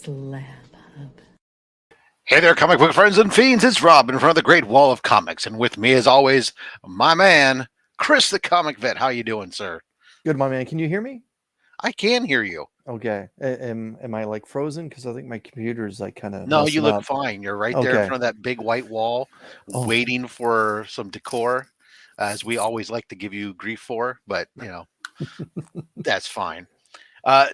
SlabHub. Hey there, comic book friends and fiends. It's Rob in front of the Great Wall of Comics, and with me, as always, my man, Chris the Comic Vet. How you doing, sir? Good, my man. Can you hear me? I can hear you. Okay. Am I like frozen? Because I think my computer is like kind of No, you look up. fine. You're right there in Okay. front of that big white wall, waiting for some decor, as we always like to give you grief for, but, you know, that's fine.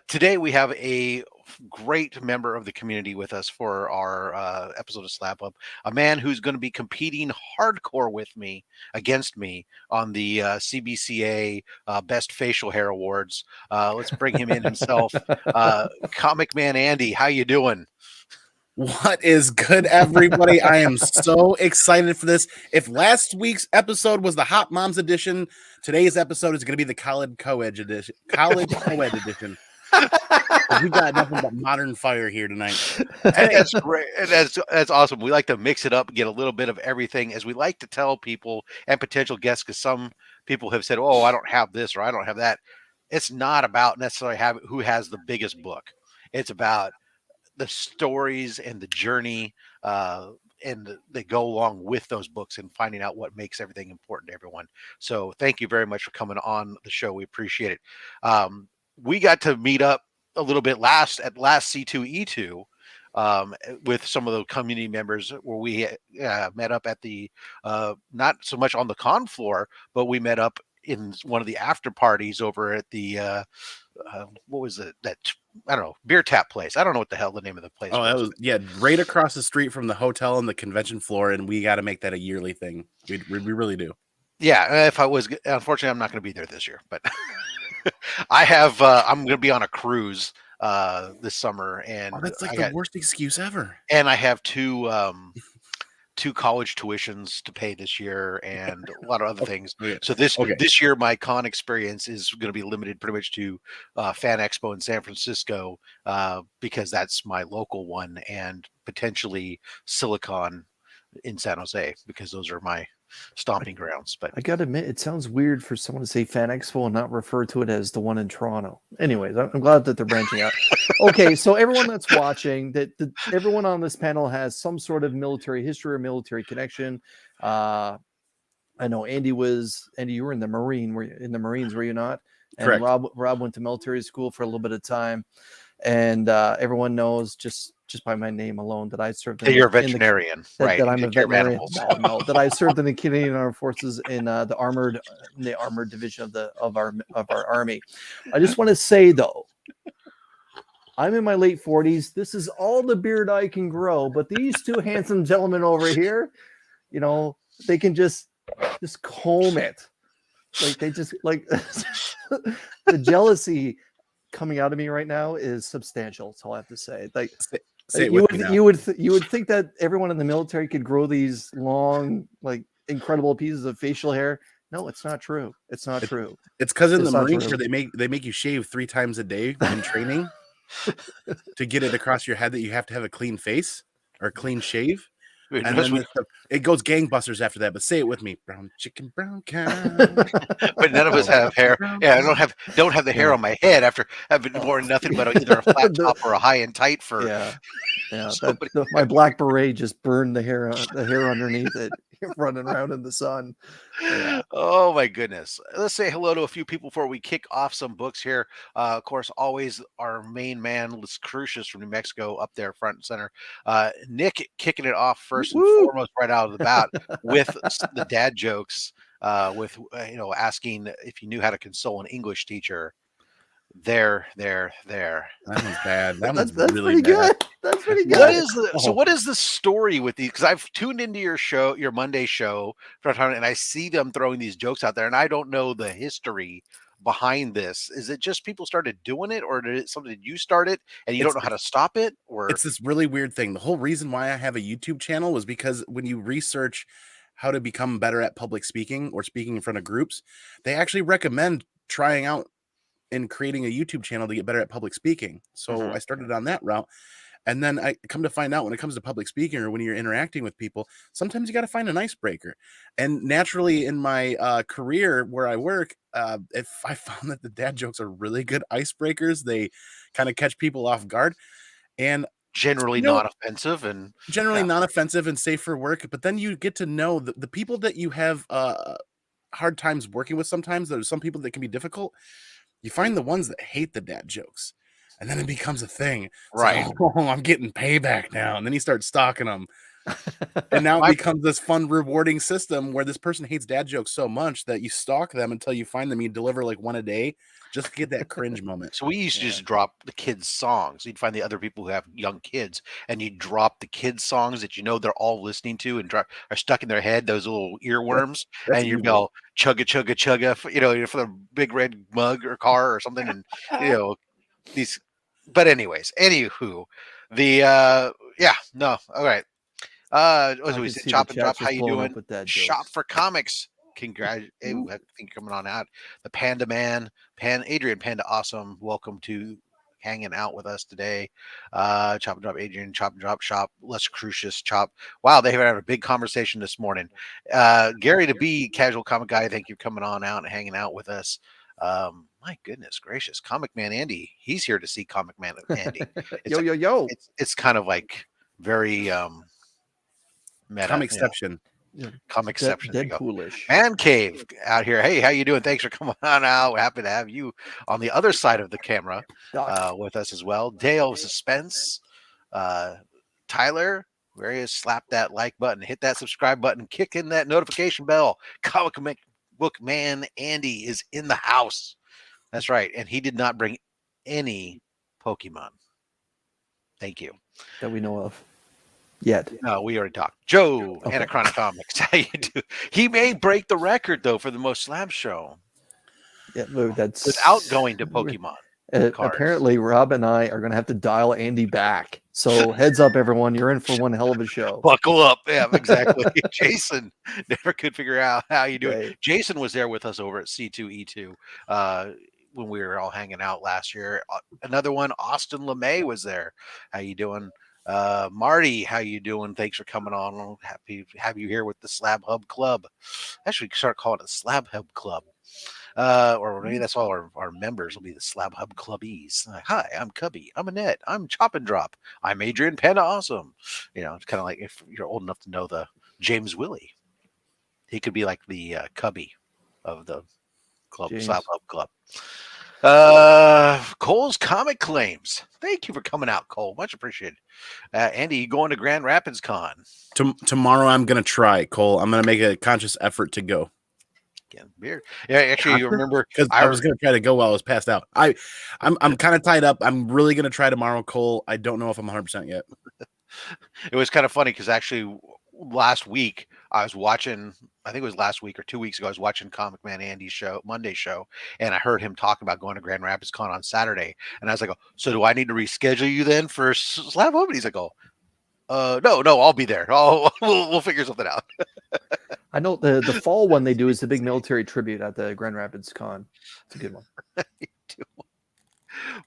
Today we have a great member of the community with us for our episode of SlabHub, a man who's going to be competing hardcore with me against me on the CBCA Best Facial Hair Awards. Let's bring him in himself. Comicmanandy, how you doing? What is good, everybody? I am so excited for this. If last week's episode was the Hot Moms edition, today's episode is going to be the College Co-Ed edition. We got nothing but modern fire here tonight. And that's great. And that's awesome. We like to mix it up, get a little bit of everything, as we like to tell people and potential guests, because some people have said, "Oh, I don't have this," or "I don't have that." It's not about necessarily who has the biggest book. It's about the stories and the journey and that go along with those books and finding out what makes everything important to everyone. So thank you very much for coming on the show. We appreciate it. We got to meet up a little bit last C2E2 with some of the community members, where we met up at the not so much on the con floor, but we met up in one of the after parties over at the what was it, that I don't know, beer tap place. I don't know what the hell the name of the place was. That was right across the street from the hotel and the convention floor, and we got to make that a yearly thing. We really do. Yeah, if I was, unfortunately, I'm not going to be there this year, but I have. I'm going to be on a cruise this summer, and that's like the worst excuse ever. And I have two college tuitions to pay this year, and a lot of other things. So this year, my con experience is going to be limited pretty much to Fan Expo in San Francisco, because that's my local one, and potentially Silicon in San Jose, because those are my stomping grounds. But I gotta admit, it sounds weird for someone to say Fan Expo and not refer to it as the one in Toronto. Anyways, I'm glad that they're branching out. Okay, so everyone that's watching, everyone on this panel has some sort of military history or military connection. I know Andy, you were in the Marines, were you not? And correct. Rob went to military school for a little bit of time, and everyone knows just by my name alone that I served. You're a veterinarian, right? That I'm a veterinarian. No, that I served in the Canadian Armed Forces in the armored division of our army. I just want to say though, I'm in my late 40s. This is all the beard I can grow, but these two handsome gentlemen over here, you know, they can just comb it. Like they just like the jealousy coming out of me right now is substantial. That's all I have to say. Like, you would think that everyone in the military could grow these long, like incredible pieces of facial hair. No, it's not true. It's not true. It's because in the Marines where they make you shave 3 times a day in training to get it across your head that you have to have a clean face or a clean shave. And then it goes gangbusters after that. But say it with me: brown chicken, brown cow. But none of us have hair. Yeah, I don't have the hair on my head after having worn nothing but either a flat top or a high and tight for. Yeah. My black beret just burned the hair underneath it, running around in the sun. Yeah. Oh my goodness! Let's say hello to a few people before we kick off some books here. Of course, always our main man, Las Cruces from New Mexico, up there front and center. Nick kicking it off first and foremost right out of the bat with the dad jokes, with asking if you knew how to console an English teacher. There. That one's bad. That's really bad. Good. That's pretty good. What is the story with these? Because I've tuned into your show, your Monday show, and I see them throwing these jokes out there, and I don't know the history behind this. Is it just people started doing it, or did you start it and you don't know how to stop it? Or it's this really weird thing. The whole reason why I have a YouTube channel was because when you research how to become better at public speaking or speaking in front of groups, they actually recommend trying out and creating a YouTube channel to get better at public speaking. So I started on that route. And then I come to find out when it comes to public speaking or when you're interacting with people, sometimes you got to find an icebreaker. And naturally in my career where I work, if I found that the dad jokes are really good icebreakers, they kind of catch people off guard. And generally not offensive and generally non-offensive and safe for work. But then you get to know the people that you have hard times working with. Sometimes there's some people that can be difficult. You find the ones that hate the dad jokes, and then it becomes a thing. It's right. like, oh, I'm getting payback now, and then you start stalking them. And now it becomes this fun, rewarding system where this person hates dad jokes so much that you stalk them until you find them. You deliver like one a day just to get that cringe moment. So we used to just drop the kids' songs. You'd find the other people who have young kids, and you drop the kids' songs that they're all listening to and are stuck in their head, those little earworms, That's and you'd evil. go chugga chugga chugga, for the big red mug or car or something, and these. But anyways, anywho, all right. What we can said, see the Chop and Drop. chat's How just you blowing doing? up with dad Shop jokes. for Comics. I think you're coming on out. The Panda Man, Adrian Panda Awesome. Welcome to hanging out with us today. Chop and Drop Adrian, Chop and Drop Shop, Les Crucius, Chop. Wow, they had a big conversation this morning. Gary the B, Casual Comic Guy, thank you for coming on out and hanging out with us. My goodness gracious, Comic Man Andy, he's here to see Comic Man Andy. Yo. It's kind of like very meta. Comicception. Comicception. There you go. Deadpoolish. Man Cave out here. Hey, how you doing? Thanks for coming on out. Happy to have you on the other side of the camera with us as well. Dale Suspense, Tyler, where he is, slap that like button, hit that subscribe button, kick in that notification bell. Comic Book Man Andy is in the house. That's right, and he did not bring any Pokemon. Thank you. That we know of. Yet. No, we already talked. Joe, Anachronic Comics. How you do? He may break the record though for the most slab show. Yeah, that's without going to Pokemon. Apparently, Rob and I are going to have to dial Andy back. So heads up, everyone, you're in for one hell of a show. Buckle up. Yeah, exactly. Jason never could figure out how you do it. Jason was there with us over at C2E2 when we were all hanging out last year. Another one, Austin LeMay was there. How you doing? Marty, how you doing? Thanks for coming on. Happy to have you here with the SlabHub Club. Actually, start calling it the SlabHub Club. Or maybe that's all our members will be the SlabHub Clubbies. Like, hi, I'm Cubby. I'm Annette. I'm Chop and Drop. I'm Adrian Panda Awesome. It's kind of like if you're old enough to know the James Willie. He could be like the Cubby of the club, SlabHub Club. Cole's Comic Claims. Thank you for coming out, Cole. Much appreciated. Andy, you going to Grand Rapids Con? Tomorrow I'm going to try, Cole. I'm going to make a conscious effort to go. Again, beer. Yeah, actually, you remember because I was going to try to go while I was passed out. I'm kind of tied up. I'm really going to try tomorrow, Cole. I don't know if I'm 100% yet. It was kind of funny because actually last week I was watching, I think it was last week or 2 weeks ago, I was watching Comic Man Andy's show, Monday show, and I heard him talking about going to Grand Rapids Con on Saturday. And I was like, oh, so do I need to reschedule you then for SlabHub? And he's like, oh, no, I'll be there. We'll figure something out. I know the fall one they do is the big military tribute at the Grand Rapids Con. It's a good one.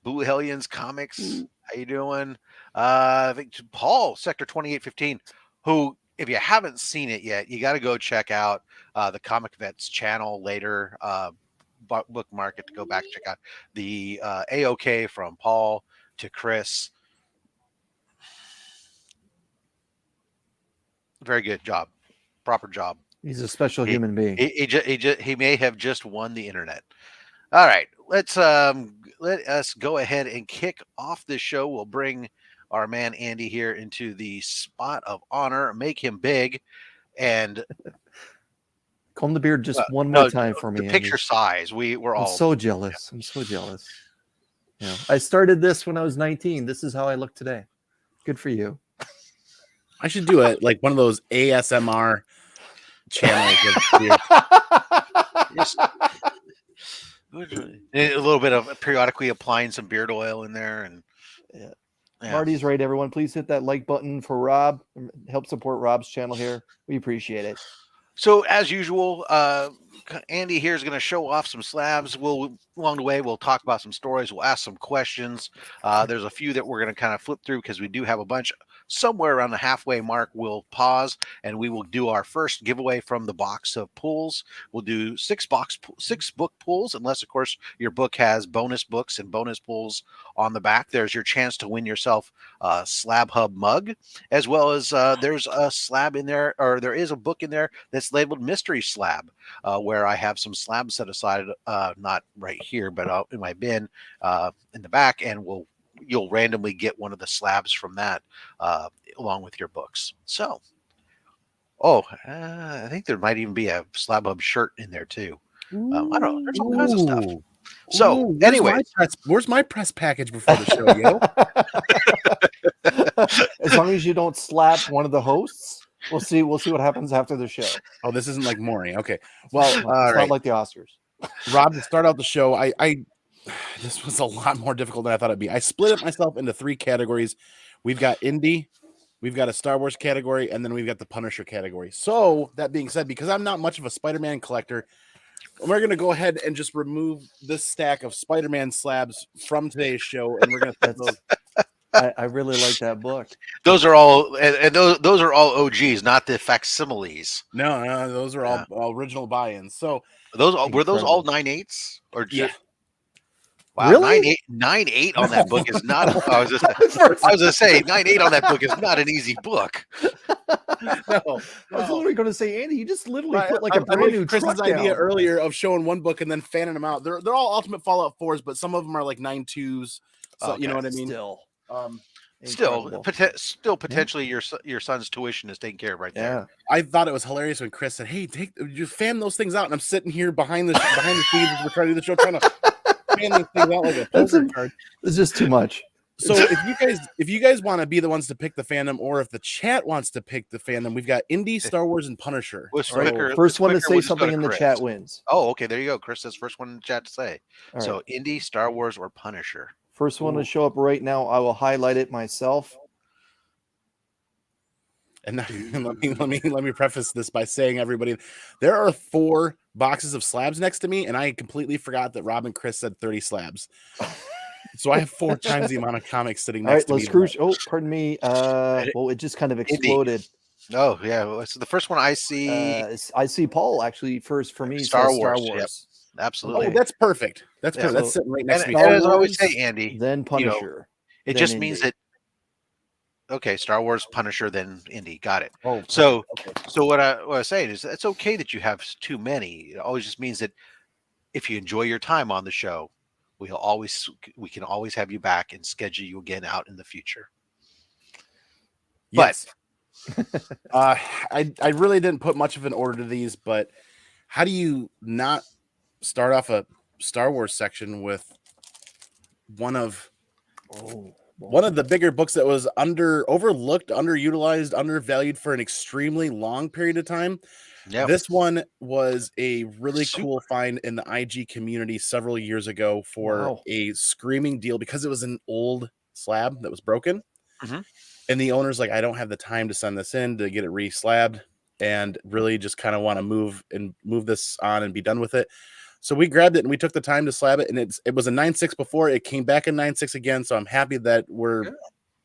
Boo Hellions Comics, how you doing? I think Paul, Sector 2815, who, if you haven't seen it yet, you got to go check out the Comic Vets channel later. Bookmark it to go back and check out the AOK from Paul to Chris. Very good job. Proper job. He's a special human being. He may have just won the internet. All right, let us go ahead and kick off this show. We'll bring our man Andy here into the spot of honor, make him big, and comb the beard just one more time for me. The picture size. We're all. I'm so jealous. I'm so jealous. Yeah, I started this when I was 19. This is how I look today. Good for you. I should do it like one of those ASMR channels. A little bit of periodically applying some beard oil in there, and Marty's right. Everyone, please hit that like button for Rob. Help support Rob's channel here. We appreciate it. So as usual, Andy here is going to show off some slabs. Along the way, we'll talk about some stories. We'll ask some questions. There's a few that we're going to kind of flip through because we do have a bunch. somewhere around the halfway mark, we'll pause and we will do our first giveaway from the box of pools. We'll do 6 book pools, unless of course your book has bonus books and bonus pools on the back. There's your chance to win yourself a SlabHub mug, as well as there's a slab in there, or there is a book in there that's labeled Mystery Slab, where I have some slabs set aside, not right here, but in my bin in the back, and you'll randomly get one of the slabs from that along with your books. So, I think there might even be a SlabHub shirt in there too. I don't know. There's all kinds of stuff. So, anyway, where's my press package before the show, yo? As long as you don't slap one of the hosts, we'll see what happens after the show. Oh, this isn't like Maury. Okay. Well, it's not like the Oscars. Rob, to start out the show, this was a lot more difficult than I thought it'd be. I split it myself into 3 categories. We've got indie, we've got a Star Wars category, and then we've got the Punisher category. So that being said, because I'm not much of a Spider-Man collector, we're going to go ahead and just remove this stack of Spider-Man slabs from today's show, and we're going to those. I really like that book. Those are all, and those are all OGs, not the facsimiles. No, those are all original buy-ins. So were those all 9/8 or just, yeah? Wow, Really? 9/8 on that book is not. I was gonna say 9/8 on that book is not an easy book. No. I was literally going to say, Andy, you just literally put like a brand new Chris's idea earlier of showing one book and then fanning them out. They're all Ultimate Fallout 4s, but some of them are like 9/2s. So you know what I mean? Still potentially your son's tuition is taken care of right there. I thought it was hilarious when Chris said, "Hey, you fan those things out," and I'm sitting here behind the scenes as we're trying to do the show, trying to fan these things out like a poker card. It's just too much. So if you guys want to be the ones to pick the fandom, or if the chat wants to pick the fandom, we've got Indie, Star Wars, and Punisher. First one to say something in the chat wins. Oh, okay, there you go. Chris says first one in the chat to say. So Indie, Star Wars, or Punisher. First one to show up right now. I will highlight it myself. And let me preface this by saying, everybody, there are 4 boxes of slabs next to me, and I completely forgot that Rob and Chris said 30 slabs. So I have 4 times the amount of comics sitting next to me. Oh, pardon me. Well, it just kind of exploded. Oh, yeah. So the first one I see Paul actually first for me. Star Wars. Yep. Absolutely. Oh, that's perfect. That's perfect. That's sitting right next to me. As I always say, Andy, then Punisher. It just means that. Okay, Star Wars, Punisher, then Indie. Got it. Oh, so what I was saying is it's okay that you have too many. It always just means that if you enjoy your time on the show, we can always have you back and schedule you again out in the future. Yes. But I really didn't put much of an order to these, but how do you not start off a Star Wars section with one of the bigger books that was overlooked, underutilized, undervalued for an extremely long period of time? Yep. This one was a really cool find in the IG community several years ago for a screaming deal because it was an old slab that was broken. Mm-hmm. And the owner's like, I don't have the time to send this in to get it re-slabbed, and really just kind of want to move this on and be done with it. So we grabbed it and we took the time to slab it, and it was a 9.6 before. It came back in 9.6 again. So I'm happy that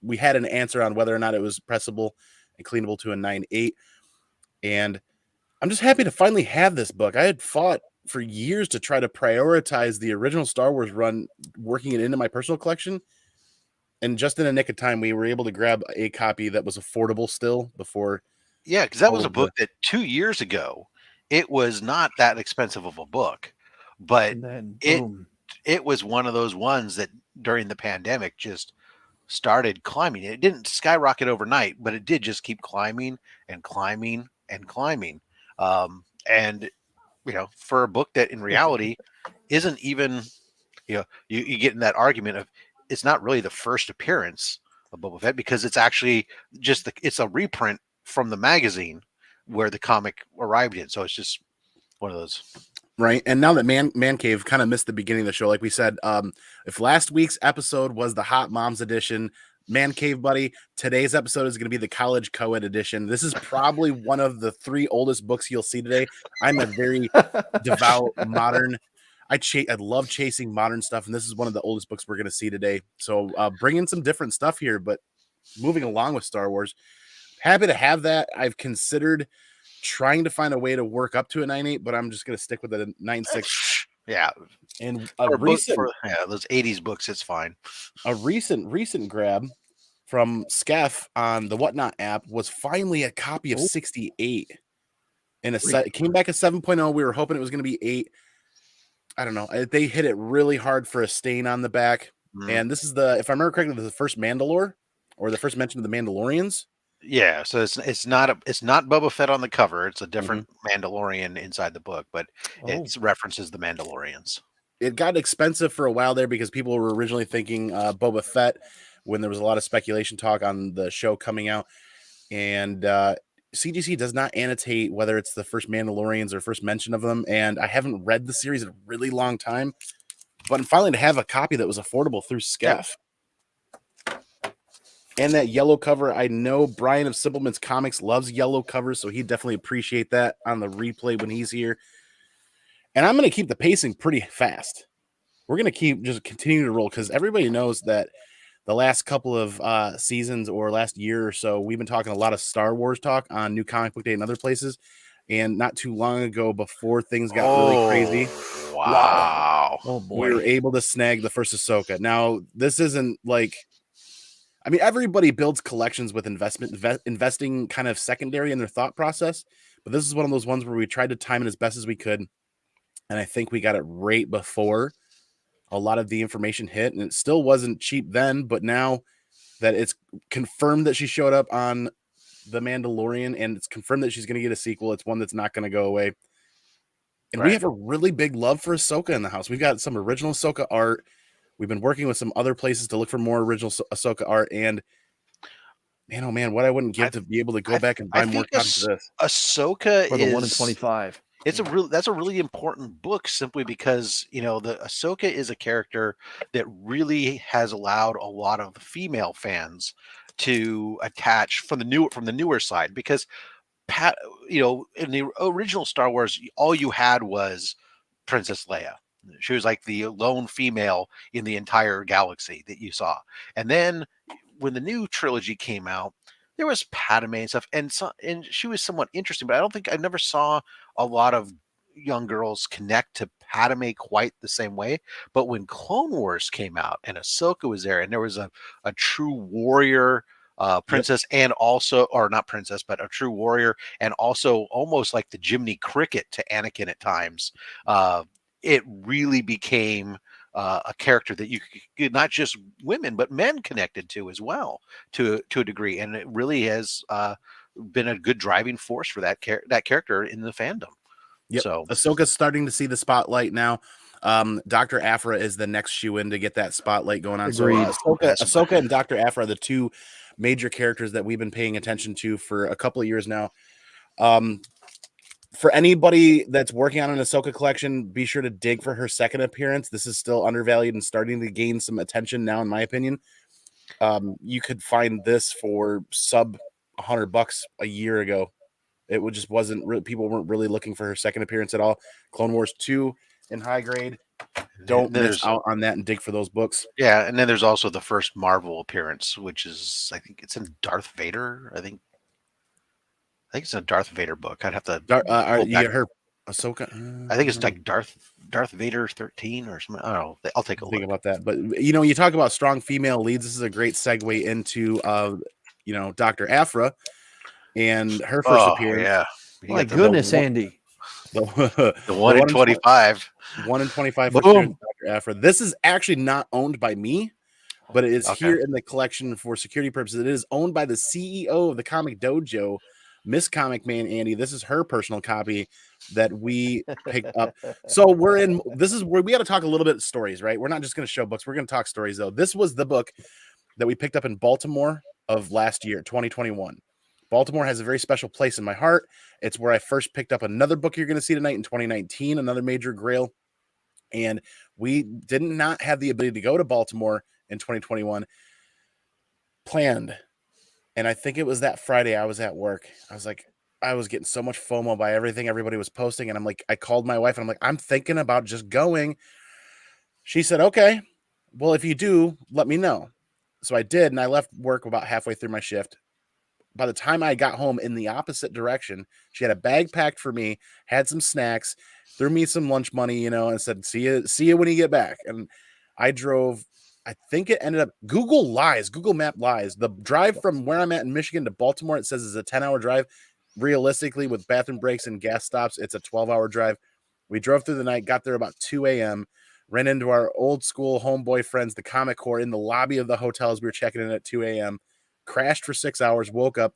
we had an answer on whether or not it was pressable and cleanable to a 9.8. And I'm just happy to finally have this book. I had fought for years to try to prioritize the original Star Wars run, working it into my personal collection. And just in a nick of time, we were able to grab a copy that was affordable still before. Yeah, because that was a book that 2 years ago, it was not that expensive of a book. But it was one of those ones that during the pandemic just started climbing. It didn't skyrocket overnight, but it did just keep climbing and climbing and climbing. And for a book that in reality isn't even, you get in that argument of it's not really the first appearance of Boba Fett, because it's actually just it's a reprint from the magazine where the comic arrived in. So it's just one of those. Right. And now that Man Cave kind of missed the beginning of the show, like we said, if last week's episode was the Hot Moms edition, Man Cave buddy, today's episode is going to be the College Co-ed edition. This is probably one of the 3 oldest books you'll see today. I'm a very devout modern. I love chasing modern stuff, and this is one of the oldest books we're going to see today. So bring in some different stuff here, but moving along with Star Wars. Happy to have that. I've considered trying to find a way to work up to a 9.8, but I'm just going to stick with a 9.6. Yeah. And those 80s books, it's fine. A recent grab from Skeff on the Whatnot app was finally a copy of 68. And it came back at 7.0. We were hoping it was going to be 8. I don't know. They hit it really hard for a stain on the back. And this is if I remember correctly, the first Mandalore, or the first mention of the Mandalorians. Yeah, so it's not Boba Fett on the cover. It's a different Mandalorian inside the book, but it references the Mandalorians. It got expensive for a while there because people were originally thinking Boba Fett when there was a lot of speculation talk on the show coming out. And CGC does not annotate whether it's the first Mandalorians or first mention of them. And I haven't read the series in a really long time, but I'm finally to have a copy that was affordable through Skeff. And that yellow cover, I know Brian of Simpleman's Comics loves yellow covers, so he'd definitely appreciate that on the replay when he's here. And I'm going to keep the pacing pretty fast. We're going to just continue to roll because everybody knows that the last couple of seasons or last year or so, we've been talking a lot of Star Wars talk on New Comic Book Day and other places. And not too long ago, before things got really crazy, wow. Oh boy, we were able to snag the first Ahsoka. Now, this isn't like, I mean, everybody builds collections with investing kind of secondary in their thought process, but this is one of those ones where we tried to time it as best as we could. And I think we got it right before a lot of the information hit, and it still wasn't cheap then, but now that it's confirmed that she showed up on The Mandalorian and it's confirmed that she's going to get a sequel, it's one that's not going to go away. And we have a really big love for Ahsoka in the house. We've got some original Ahsoka art. We've been working with some other places to look for more original Ahsoka art, and man, oh man, what I wouldn't give to be able to go back and buy more copies of this. Ahsoka for the 1 in 25. That's a really important book simply because, the Ahsoka is a character that really has allowed a lot of the female fans to attach from the newer side, because in the original Star Wars, all you had was Princess Leia. She was like the lone female in the entire galaxy that you saw. And then when the new trilogy came out, there was Padme and stuff, and she was somewhat interesting, but I never saw a lot of young girls connect to Padme quite the same way. But when Clone Wars came out and Ahsoka was there, and there was a true warrior princess, and also, or not princess, but a true warrior, and also almost like the Jiminy Cricket to Anakin at times, it really became a character that you could, not just women but men connected to as well, to a degree, and it really has been a good driving force for that character in the fandom. Yep. So Ahsoka's starting to see the spotlight now. Dr. Aphra is the next shoe-in to get that spotlight going on. Agreed. So Ahsoka and Dr. Aphra are the two major characters that we've been paying attention to for a couple of years now. For anybody that's working on an Ahsoka collection, be sure to dig for her second appearance. This is still undervalued and starting to gain some attention now, in my opinion. You could find this for sub $100 a year ago. It just wasn't people weren't really looking for her second appearance at all. Clone Wars 2 in high grade. Don't miss out on that and dig for those books. Yeah, and then there's also the first Marvel appearance, which is, I think it's in Darth Vader. I think it's a Darth Vader book. I'd have to. You heard Ahsoka? I think it's like Darth Vader 13 or something. I don't know. I'll take a think look about that. But you talk about strong female leads. This is a great segue into Dr. Aphra and her first appearance. Yeah. My goodness, Andy. The 1 in 25. 1 in 25 for Dr. Aphra. This is actually not owned by me, but it is here in the collection for security purposes. It is owned by the CEO of the Comic Dojo, Miss Comicmanandy. This is her personal copy that we picked up. So this is where we got to talk a little bit of stories, right? We're not just going to show books. We're going to talk stories, though. This was the book that we picked up in Baltimore of last year, 2021. Baltimore has a very special place in my heart. It's where I first picked up another book you're going to see tonight in 2019, another major grail. And we did not have the ability to go to Baltimore in 2021 planned. And I think it was that Friday I was at work. I was getting so much FOMO by everything everybody was posting. And I'm like, I called my wife and I'm like, I'm thinking about just going. She said, okay, well, if you do, let me know. So I did, and I left work about halfway through my shift. By the time I got home in the opposite direction, she had a bag packed for me, had some snacks, threw me some lunch money, and said, see you when you get back. And I drove, I think it ended up, Google Map lies. The drive from where I'm at in Michigan to Baltimore, it says is a 10-hour drive. Realistically, with bathroom breaks and gas stops, it's a 12-hour drive. We drove through the night, got there about 2 a.m., ran into our old school homeboy friends, the Comic Corps, in the lobby of the hotel as we were checking in at 2 a.m., crashed for 6 hours, woke up,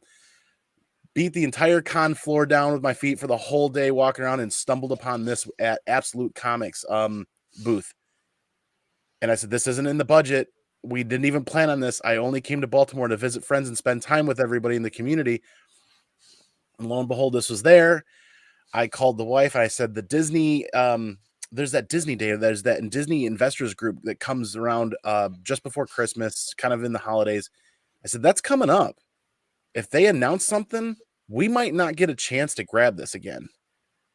beat the entire con floor down with my feet for the whole day walking around, and stumbled upon this at Absolute Comics booth. And I said, this isn't in the budget. We didn't even plan on this. I only came to Baltimore to visit friends and spend time with everybody in the community. And lo and behold, this was there. I called the wife. I said, the Disney, there's that Disney Day. There's that Disney investors group that comes around just before Christmas, kind of in the holidays. I said, that's coming up. If they announce something, we might not get a chance to grab this again.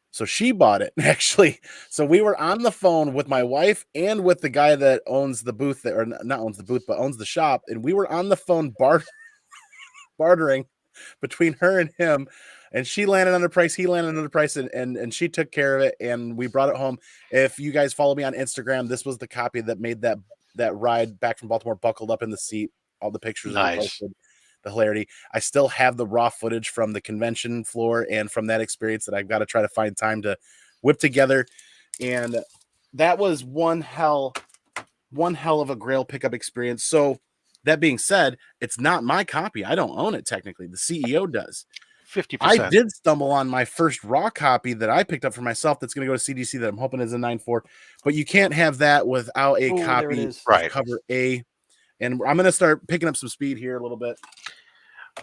So she bought it, actually. So we were on the phone with my wife and with the guy that owns the booth, or not owns the booth, but owns the shop. And we were on the phone bartering between her and him. And she landed on the price, he landed on the price, and she took care of it, and we brought it home. If you guys follow me on Instagram, this was the copy that made that ride back from Baltimore buckled up in the seat. All the pictures Nice. are posted. The hilarity. I still have the raw footage from the convention floor and from that experience that I've got to try to find time to whip together. And that was one hell of a Grail pickup experience. So that being said, it's not my copy. I don't own it technically. The CEO does. 50%. I did stumble on my first raw copy that I picked up for myself that's going to go to CDC that I'm hoping is a 9.4. But you can't have that without a copy of Right. cover A. And I'm going to start picking up some speed here a little bit.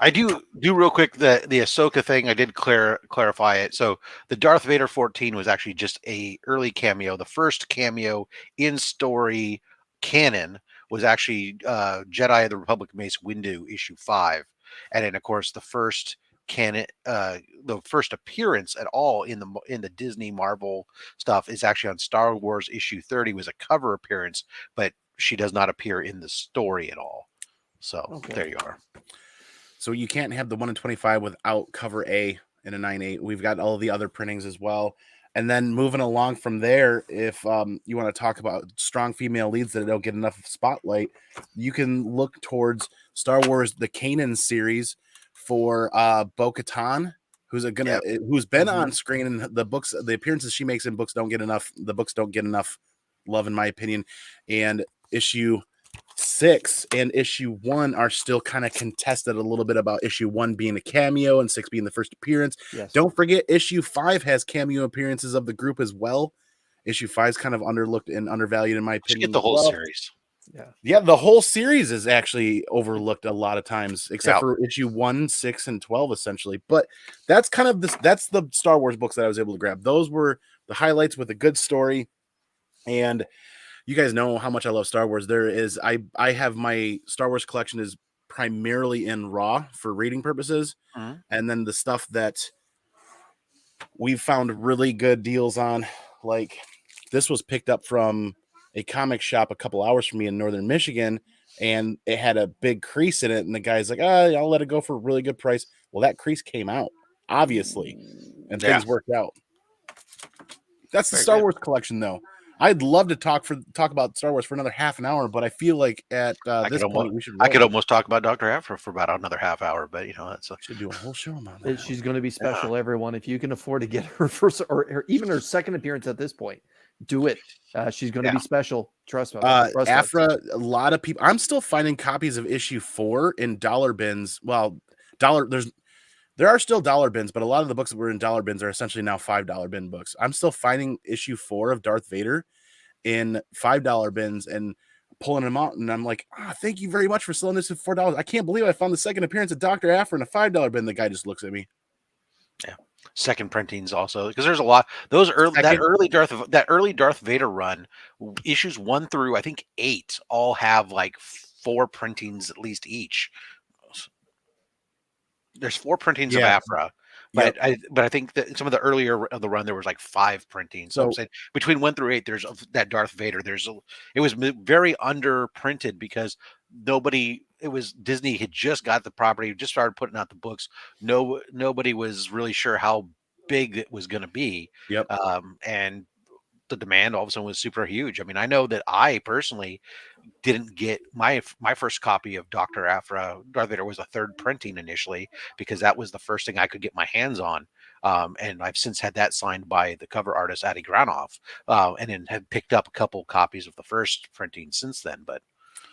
I do real quick the Ahsoka thing. I did clarify it. So the Darth Vader 14 was actually just a early cameo. The first cameo in story canon was actually Jedi of the Republic Mace Windu issue 5, and then of course the first canon, the first appearance at all in the Disney Marvel stuff is actually on Star Wars issue 30. Was a cover appearance, but she does not appear in the story at all. So There you are. So you can't have the 1 in 25 without cover A in a 9.8. We've got all of the other printings as well. And then moving along from there, if you want to talk about strong female leads that don't get enough spotlight, you can look towards Star Wars, the Kanan series for Bo-Katan, who's been on screen, and the appearances she makes in books don't get enough. The books don't get enough love, in my opinion. And issue 6 and issue 1 are still kind of contested a little bit about issue 1 being a cameo and 6 being the first appearance. Yes. Don't forget, issue 5 has cameo appearances of the group as well. Issue 5 is kind of underlooked and undervalued, in my opinion. Get the whole series. Yeah, the whole series is actually overlooked a lot of times, except for issue 1, 6, and 12, essentially. But that's kind of that's the Star Wars books that I was able to grab. Those were the highlights with a good story. And you guys know how much I love Star Wars. I have my Star Wars collection is primarily in raw for reading purposes. Mm-hmm. And then the stuff that we've found really good deals on, like this was picked up from a comic shop a couple hours from me in northern Michigan, and it had a big crease in it. And the guy's like, I'll let it go for a really good price. Well, that crease came out, obviously, and things worked out. That's the Star Wars collection, though. I'd love to talk about Star Wars for another half an hour, but I feel like at this point we should. I could almost talk about Dr. Aphra for about another half hour, but should do a whole show on that. She's going to be special, everyone. If you can afford to get her first or even her second appearance at this point, do it. She's going to be special. Trust me. Aphra, a lot of people. I'm still finding copies of issue 4 in dollar bins. Well, there are still dollar bins, but a lot of the books that were in dollar bins are essentially now $5 bin books. I'm still finding issue 4 of Darth Vader in $5 bins and pulling them out. And I'm like, thank you very much for selling this at $4. I can't believe I found the second appearance of Dr. Aphra in a $5 bin. The guy just looks at me. Yeah. Second printings also, because there's a lot. That early Darth Vader run, issues 1 through I think 8 all have like 4 printings at least each. There's 4 printings of Aphra. But I think that some of the earlier of the run there was like 5 printings. So I'm So saying between 1 through 8, there's that Darth Vader. It was very under printed because it was Disney had just got the property, just started putting out the books. Nobody was really sure how big it was going to be. yep. And the demand all of a sudden was super huge. I mean, I know that I personally didn't get my first copy of Dr. Aphra. Darth Vader was a 3rd printing initially because that was the first thing I could get my hands on. And I've since had that signed by the cover artist Adi Granoff, and then have picked up a couple copies of the first printing since then. But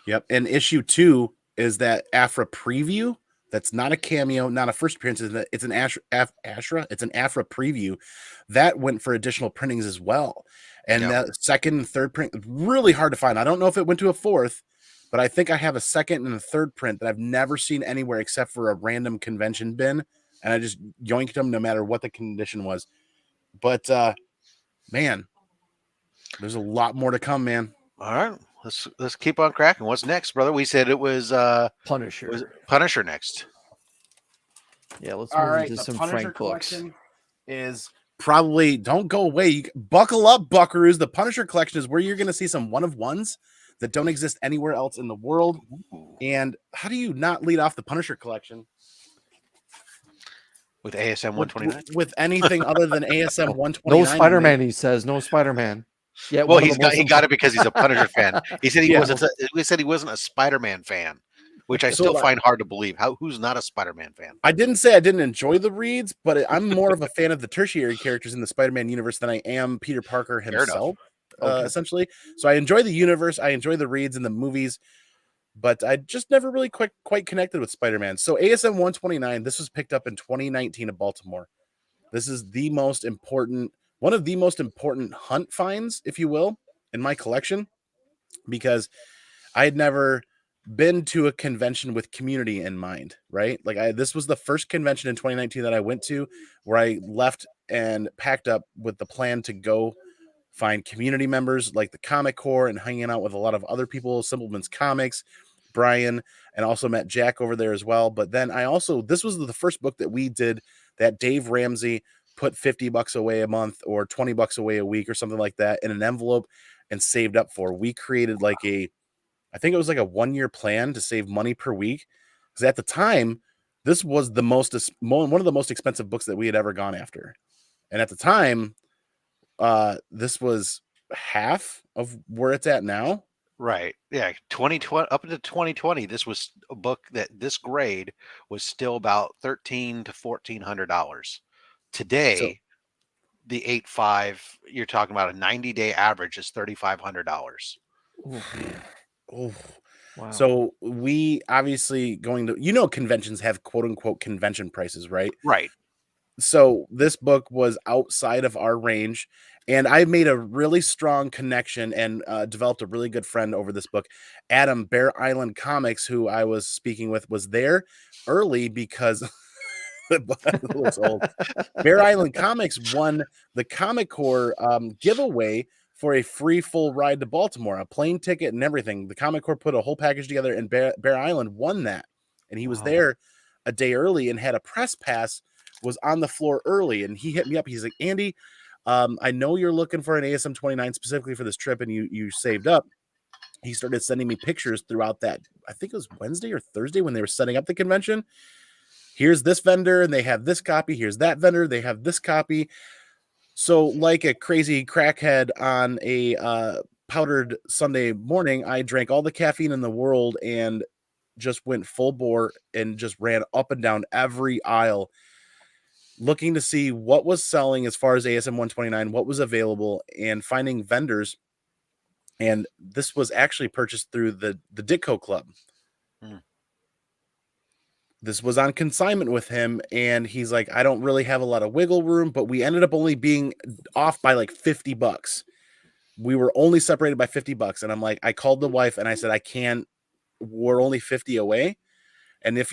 Yep. And issue 2 is that Aphra preview. That's not a cameo, not a first appearance. It's an Ashra. It's an Aphra preview that went for additional printings as well. And Yep. that 2nd and 3rd print, really hard to find. I don't know if it went to a 4th, but I think I have a 2nd and a 3rd print that I've never seen anywhere except for a random convention bin. And I just yoinked them no matter what the condition was. But man, there's a lot more to come, man. all right, let's keep on cracking. What's next, brother? We said it was Punisher. was Punisher next. Yeah, let's All move right, into the some Punisher Frank books. collection is probably, don't go away. Buckle up, buckaroos. The Punisher collection is where you're going to see some one-of-ones that don't exist anywhere else in the world. And how do you not lead off the Punisher collection With ASM 129. with anything other than ASM 129? No Spider-Man, he says. No Spider-Man. Yeah, Well, one of he the most got it because he's a Punisher fan. He said he Yeah. wasn't. We said he wasn't a Spider-Man fan, which I So still am I. find hard to believe. Who's not a Spider-Man fan? I didn't say I didn't enjoy the reads, but I'm more of a fan of the tertiary characters in the Spider-Man universe than I am Peter Parker Fair enough. himself, Okay. essentially. So I enjoy the universe. I enjoy the reads and the movies, but I just never really quite connected with Spider-Man. So ASM 129, this was picked up in 2019 in Baltimore. This is one of the most important hunt finds, if you will, in my collection, because I had never been to a convention with community in mind, right? Like this was the first convention in 2019 that I went to where I left and packed up with the plan to go find community members like the Comic Core and hanging out with a lot of other people, Simpleman's Comics, Brian, and also met Jack over there as well. But then this was the first book that we did that Dave Ramsey put $50 away a month or $20 away a week or something like that in an envelope and saved up for. We created I think it was like a 1-year plan to save money per week. Because at the time, this was one of the most expensive books that we had ever gone after. And at the time, this was half of where it's at now. Right. Yeah. 2020 up into 2020, this was a book that this grade was still about $1,300 to $1,400. Today, the 8.5, you're talking about a 90-day average is $3,500. Oh, Wow. so we obviously conventions have quote unquote convention prices, right? Right. So this book was outside of our range, and I made a really strong connection and developed a really good friend over this book. Adam, Bear Island Comics, who I was speaking with, was there early because it looks old. Bear Island Comics won the Comic Core giveaway for a free full ride to Baltimore, a plane ticket and everything. The Comic Core put a whole package together, and Bear Island won that. And he was there a day early and had a press pass, was on the floor early. And he hit me up. He's like, Andy, I know you're looking for an ASM 29 specifically for this trip, and you saved up. He started sending me pictures throughout that. I think it was Wednesday or Thursday when they were setting up the convention. Here's this vendor, and they have this copy. Here's that vendor. They have this copy. So like a crazy crackhead on a powdered Sunday morning, I drank all the caffeine in the world and just went full bore and just ran up and down every aisle looking to see what was selling as far as ASM 129, what was available, and finding vendors. And this was actually purchased through the Ditko Club. This was on consignment with him, and he's like, I don't really have a lot of wiggle room, but we ended up only being off by like $50. We were only separated by $50. And I'm like, I called the wife and I said, we're only 50 away. And if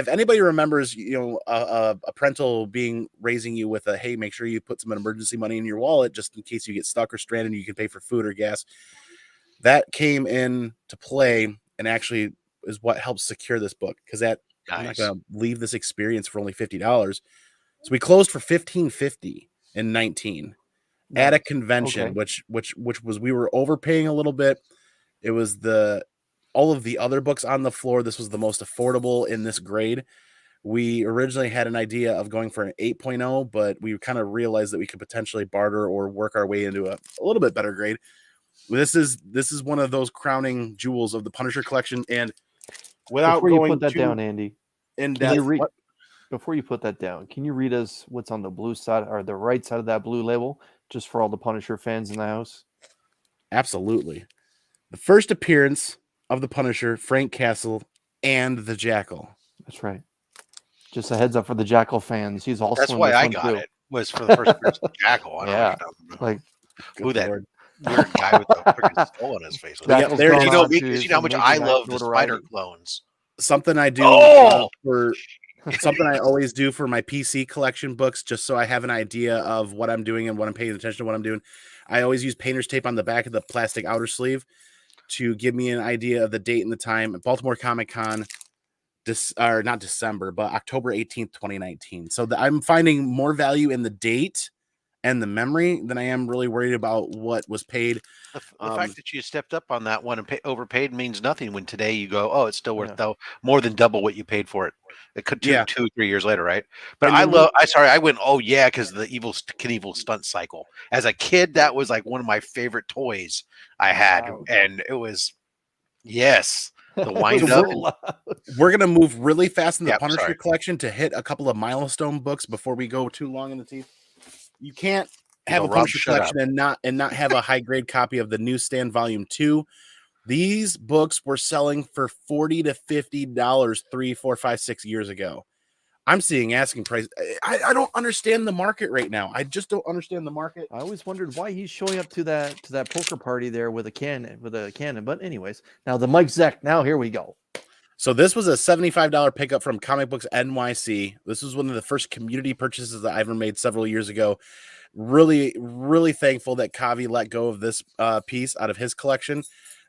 anybody remembers, a parental raising you with hey, make sure you put some emergency money in your wallet just in case you get stuck or stranded and you can pay for food or gas. That came into play and actually is what helps secure this book, because I'm not going to leave this experience for only $50. So we closed for $15.50 in 19 at a Nice. convention, Okay. which was, we were overpaying a little bit. It was all of the other books on the floor. This was the most affordable in this grade. We originally had an idea of going for an 8.0, but we kind of realized that we could potentially barter or work our way into a little bit better grade. This is one of those crowning jewels of the Punisher collection. And without Before you going put that too down, Andy, in can you depth, read? Before you put that down, can you read us what's on the blue side or the right side of that blue label, just for all the Punisher fans in the house? absolutely. The first appearance of the Punisher, Frank Castle, and the Jackal. That's right. Just a heads up for the Jackal fans. He's also That's in why this I one got too. it. Was for the first appearance of Jackal. I don't Yeah, know like who that Lord. weird guy with the freaking skull on his face was. Yeah, Jackal's there gone is- You know on me, to because you know how some much major I love the spider notoriety. clones. Something I do Oh! something I always do for my PC collection books, just so I have an idea of what I'm doing and what I'm paying attention to what I'm doing. I always use painter's tape on the back of the plastic outer sleeve to give me an idea of the date and the time. Baltimore Comic Con, or not December, but October 18th, 2019. So I'm finding more value in the date and the memory than I am really worried about what was paid. The fact that you stepped up on that one and overpaid means nothing when today you go, oh, it's still worth more than double what you paid for it. It could 2-3 years later, right? But And I went, oh yeah, because the Knievel stunt cycle. As a kid, that was like one of my favorite toys I had, Wow. and it was the It wind was up. so loud. we're gonna move really fast in the Yep, Punisher sorry. collection to hit a couple of milestone books before we go too long in the teeth. You can't have know, a Rob, Punisher shut up. collection and not have a high grade copy of the Newsstand Volume 2. These books were selling for $40 to $50 3, 4, 5, 6 years ago. I'm seeing asking price. I don't understand the market right now. I just don't understand the market. I always wondered why he's showing up to that poker party there with a cannon. But anyways, now the Mike Zeck. Now here we go. So this was a $75 pickup from Comic Books NYC. This was one of the first community purchases that I ever made several years ago. Really, really thankful that Kavi let go of this piece out of his collection,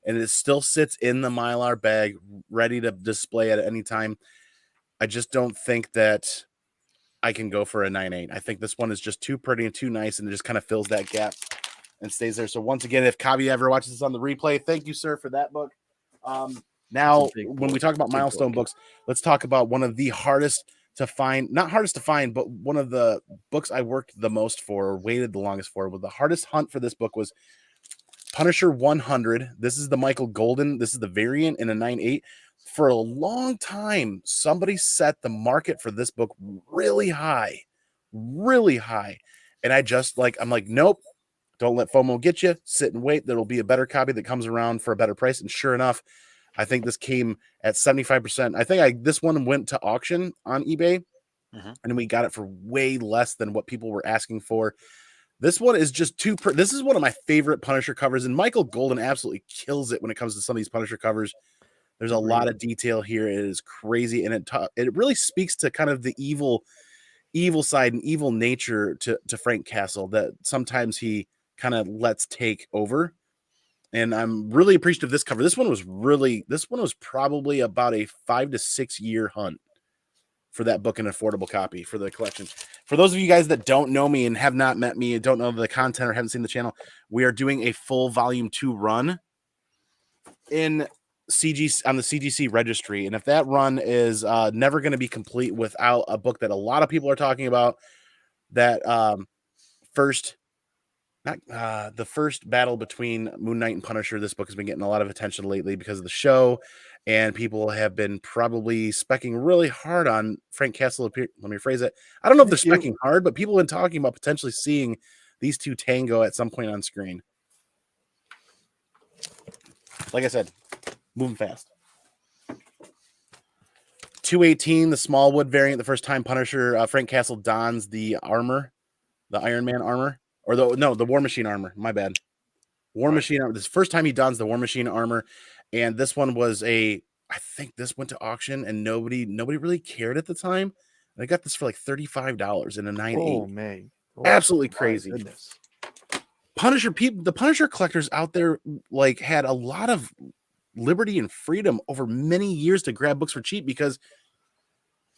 and it still sits in the Mylar bag, ready to display at any time. I just don't think that I can go for a 9.8. I think this one is just too pretty and too nice, and it just kind of fills that gap and stays there. So once again, if Kavi ever watches this on the replay, thank you, sir, for that book. Now, when we talk about milestone books, let's talk about one of the hardest to find, not hardest to find, but one of the books I worked the most for, or waited the longest for. Well, the hardest hunt for this book was Punisher 100. This is the Michael Golden. This is the variant in a 9.8. For a long time, somebody set the market for this book really high, really high. And I'm like, nope, don't let FOMO get you. Sit and wait. There'll be a better copy that comes around for a better price. And sure enough, I think this came at 75%. I think this one went to auction on eBay, and we got it for way less than what people were asking for. This one is just this is one of my favorite Punisher covers, and Michael Golden absolutely kills it when it comes to some of these Punisher covers. There's a lot of detail here. It is crazy, and it really speaks to kind of the evil side and evil nature to Frank Castle that sometimes he kind of lets take over. And I'm really appreciative of this cover. This one was probably about a 5 to 6 year hunt for that book, an affordable copy for the collection. For those of you guys that don't know me and have not met me and don't know the content or haven't seen the channel, we are doing a full volume 2 run in CGC on the CGC registry. And if that run is never going to be complete without a book that a lot of people are talking about, that the first battle between Moon Knight and Punisher. This book has been getting a lot of attention lately because of the show, and people have been probably specking really hard on Frank Castle. Let me rephrase it. I don't know if they're specking hard, but people have been talking about potentially seeing these two tango at some point on screen. Like I said, moving fast. 218, the Smallwood variant, the first time Punisher Frank Castle dons the armor, the Iron Man armor. Or the War Machine armor. My bad. War Machine armor. This is the first time he dons the War Machine armor, and this one was I think this went to auction, and nobody really cared at the time. And I got this for like $35 in a 9.8. Oh man, absolutely crazy. Goodness. The Punisher collectors out there like had a lot of liberty and freedom over many years to grab books for cheap because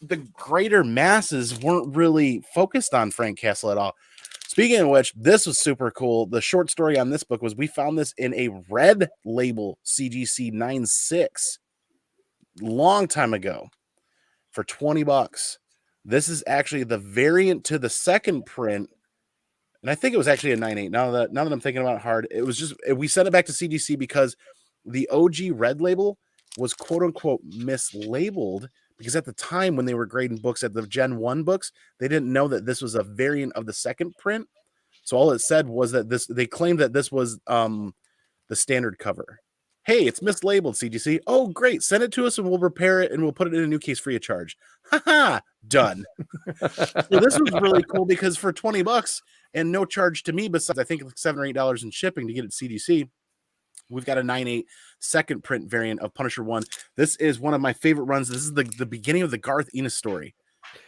the greater masses weren't really focused on Frank Castle at all. Speaking of which, this was super cool. The short story on this book was we found this in a red label CGC 9.6 long time ago for $20. This is actually the variant to the second print. And I think it was actually a 9.8. Now that I'm thinking about it hard, it was just, we sent it back to CGC because the OG red label was quote unquote mislabeled, because at the time when they were grading books at the Gen 1 books, they didn't know that this was a variant of the second print. So all it said was that they claimed that this was the standard cover. Hey, it's mislabeled, CGC. Oh, great. Send it to us and we'll repair it and we'll put it in a new case free of charge. Haha, done. So this was really cool because for $20 and no charge to me, besides I think like $7 or $8 in shipping to get it CGC, we've got a 9.8 second print variant of Punisher 1. This is one of my favorite runs. This is the beginning of the Garth Ennis story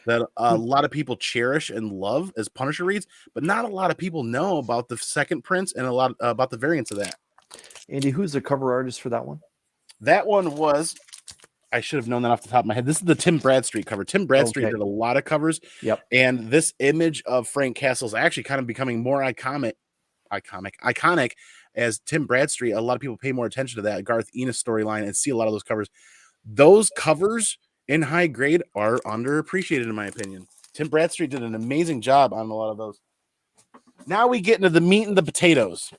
that a lot of people cherish and love as Punisher reads, but not a lot of people know about the second prints and a lot about the variants of that. Andy, who's the cover artist for that one? That one was, I should have known that off the top of my head. This is the Tim Bradstreet cover. Tim Bradstreet did a lot of covers. Yep. And this image of Frank Castle is actually kind of becoming more iconic as Tim Bradstreet. A lot of people pay more attention to that Garth Ennis storyline and see a lot of those covers. Those covers in high grade are underappreciated, in my opinion. Tim Bradstreet did an amazing job on a lot of those. Now we get into the meat and the potatoes.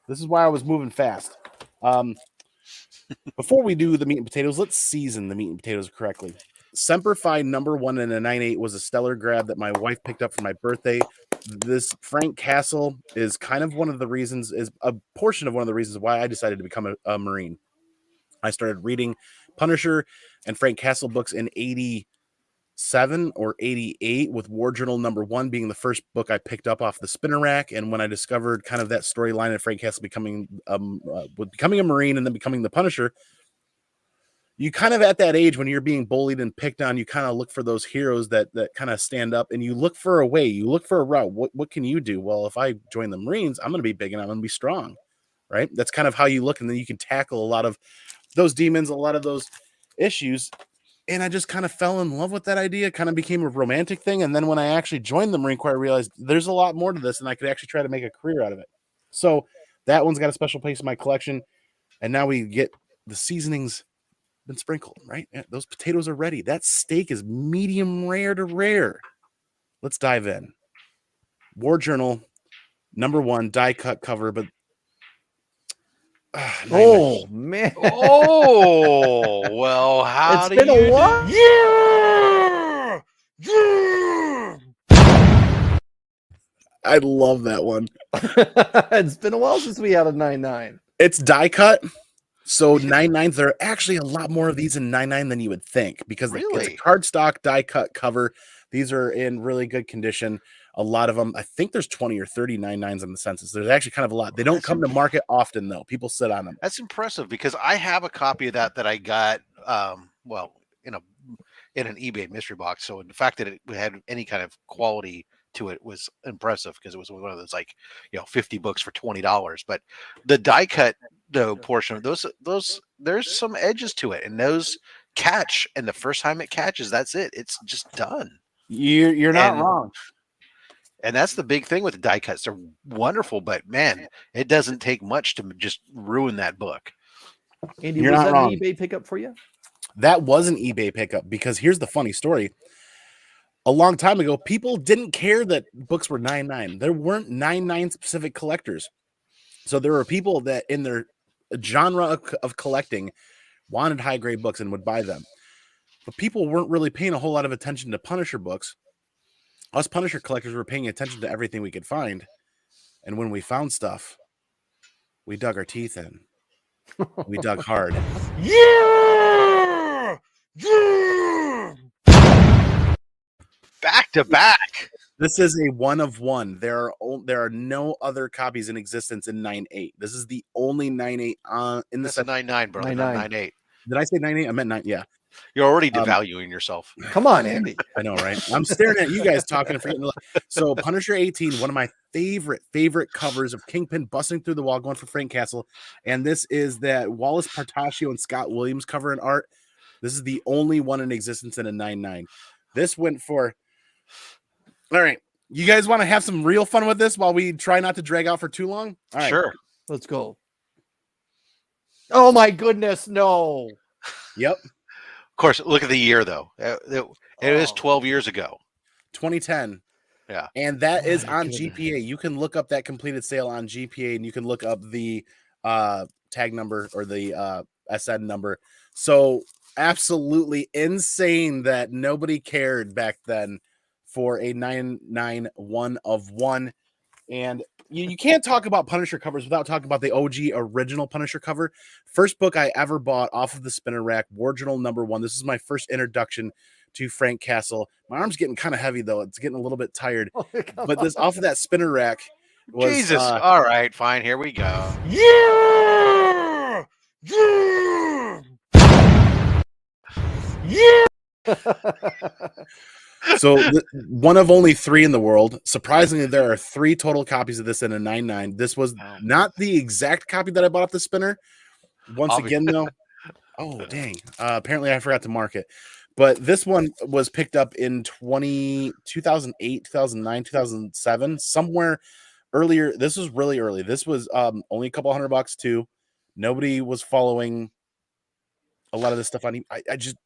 This is why I was moving fast. Before we do the meat and potatoes, let's season the meat and potatoes correctly. Semper Fi #1 in a 9.8 was a stellar grab that my wife picked up for my birthday. This Frank Castle is kind of one of the reasons, is a portion of one of the reasons why I decided to become a Marine. I started reading Punisher and Frank Castle books in 87 or 88, with War Journal #1 being the first book I picked up off the spinner rack. And when I discovered kind of that storyline of Frank Castle becoming a Marine and then becoming the Punisher, you kind of at that age when you're being bullied and picked on, you kind of look for those heroes that kind of stand up, and you look for a way, you look for a route. What can you do? Well, if I join the Marines, I'm going to be big and I'm going to be strong, right? That's kind of how you look. And then you can tackle a lot of those demons, a lot of those issues. And I just kind of fell in love with that idea, kind of became a romantic thing. And then when I actually joined the Marine Corps, I realized there's a lot more to this and I could actually try to make a career out of it. So that one's got a special place in my collection. And now we get the seasonings been sprinkled, right? Yeah, those potatoes are ready. That steak is medium rare to rare. Let's dive in. War Journal #1 die cut cover, but oh man! Oh well, how it's do been you a while. Yeah, yeah. I love that one. It's been a while since we had a 9.9. It's die cut. So 9.9s, there are actually a lot more of these in 9.9 than you would think, because it's a cardstock die cut cover. These are in really good condition. A lot of them, I think there's 20 or 30 9.9s on the census. There's actually kind of a lot. They don't come to market often, though. People sit on them. That's impressive, because I have a copy of that I got, well, in an eBay mystery box. So the fact that it had any kind of quality to it was impressive, because it was one of those, like, 50 books for $20. But the die cut, the portion of those, there's some edges to it, and those catch. And the first time it catches, that's it. It's just done. You're not wrong. And that's the big thing with the die cuts. They're wonderful, but man, it doesn't take much to just ruin that book. Andy, was that an eBay pickup for you? That was an eBay pickup, because here's the funny story. A long time ago, people didn't care that books were 9.9. There weren't 9.9 specific collectors. So there were people that in their genre of collecting wanted high grade books and would buy them. But people weren't really paying a whole lot of attention to Punisher books. Us Punisher collectors were paying attention to everything we could find. And when we found stuff, we dug our teeth in. We dug hard. Yeah! Yeah! Back to back. This is a one of one. There are no other copies in existence in 9.8. This is the only 9.8 in the set. 9.9, brother. 9.8. Did I say 9.8? I meant 9. Yeah. You're already devaluing yourself. Come on, Andy. I know, right? I'm staring at you guys talking and forgetting. So Punisher 18, one of my favorite covers of Kingpin busting through the wall, going for Frank Castle. And this is that Wallace Partaccio and Scott Williams cover in art. This is the only one in existence in a 9.9. This went for. All right. You guys want to have some real fun with this while we try not to drag out for too long? All right. Sure. Let's go. Oh my goodness, no. Yep. Of course, look at the year though. It is 12 years ago. 2010. Yeah. And that is My on goodness. GPA. You can look up that completed sale on GPA, and you can look up the tag number or the SN number. So absolutely insane that nobody cared back then for a 991 of 1. And you can't talk about Punisher covers without talking about the OG original Punisher cover. First book I ever bought off of the spinner rack, Wardjournal #1. This is my first introduction to Frank Castle. My arm's getting kind of heavy though. It's getting a little bit tired. But this off of that spinner rack was Jesus. All right, fine. Here we go. Yeah! Yeah! so one of only 3 in the world. Surprisingly, there are 3 total copies of this in a 9.9. This was not the exact copy that I bought off the spinner. Once again, though, oh dang! Apparently, I forgot to mark it. But this one was picked up in 2008, 2009, 2007, somewhere earlier. This was really early. This was only a couple $100 too. Nobody was following a lot of this stuff on. I just.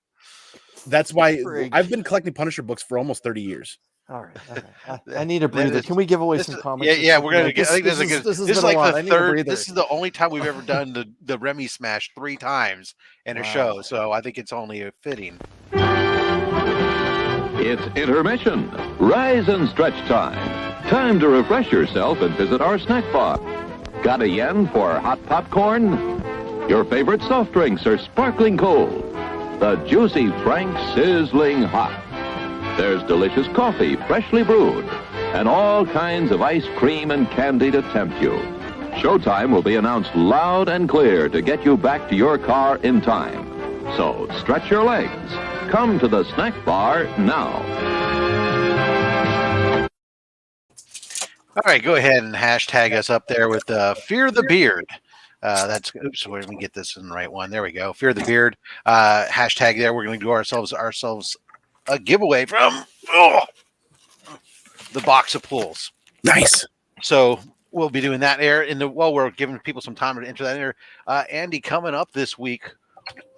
That's why I've been collecting Punisher books for almost 30 years. All right. I need a breather. Can we give away some comics? Yeah, we're gonna get. I think this is like the third. This is the only time we've ever done the Remy Smash 3 times in a show. So I think it's only fitting. It's intermission. Rise and stretch time. Time to refresh yourself and visit our snack bar. Got a yen for hot popcorn? Your favorite soft drinks are sparkling cold. The juicy Frank sizzling hot. There's delicious coffee, freshly brewed, and all kinds of ice cream and candy to tempt you. Showtime will be announced loud and clear to get you back to your car in time. So stretch your legs. Come to the snack bar now. All right, go ahead and hashtag us up there with Fear the Beard. Oops, we're going to get this in the right one. There we go. Fear the Beard. Hashtag there. We're going to do ourselves a giveaway from the box of pools. Nice. So we'll be doing that there while we're giving people some time to enter that in there. Andy, coming up this week,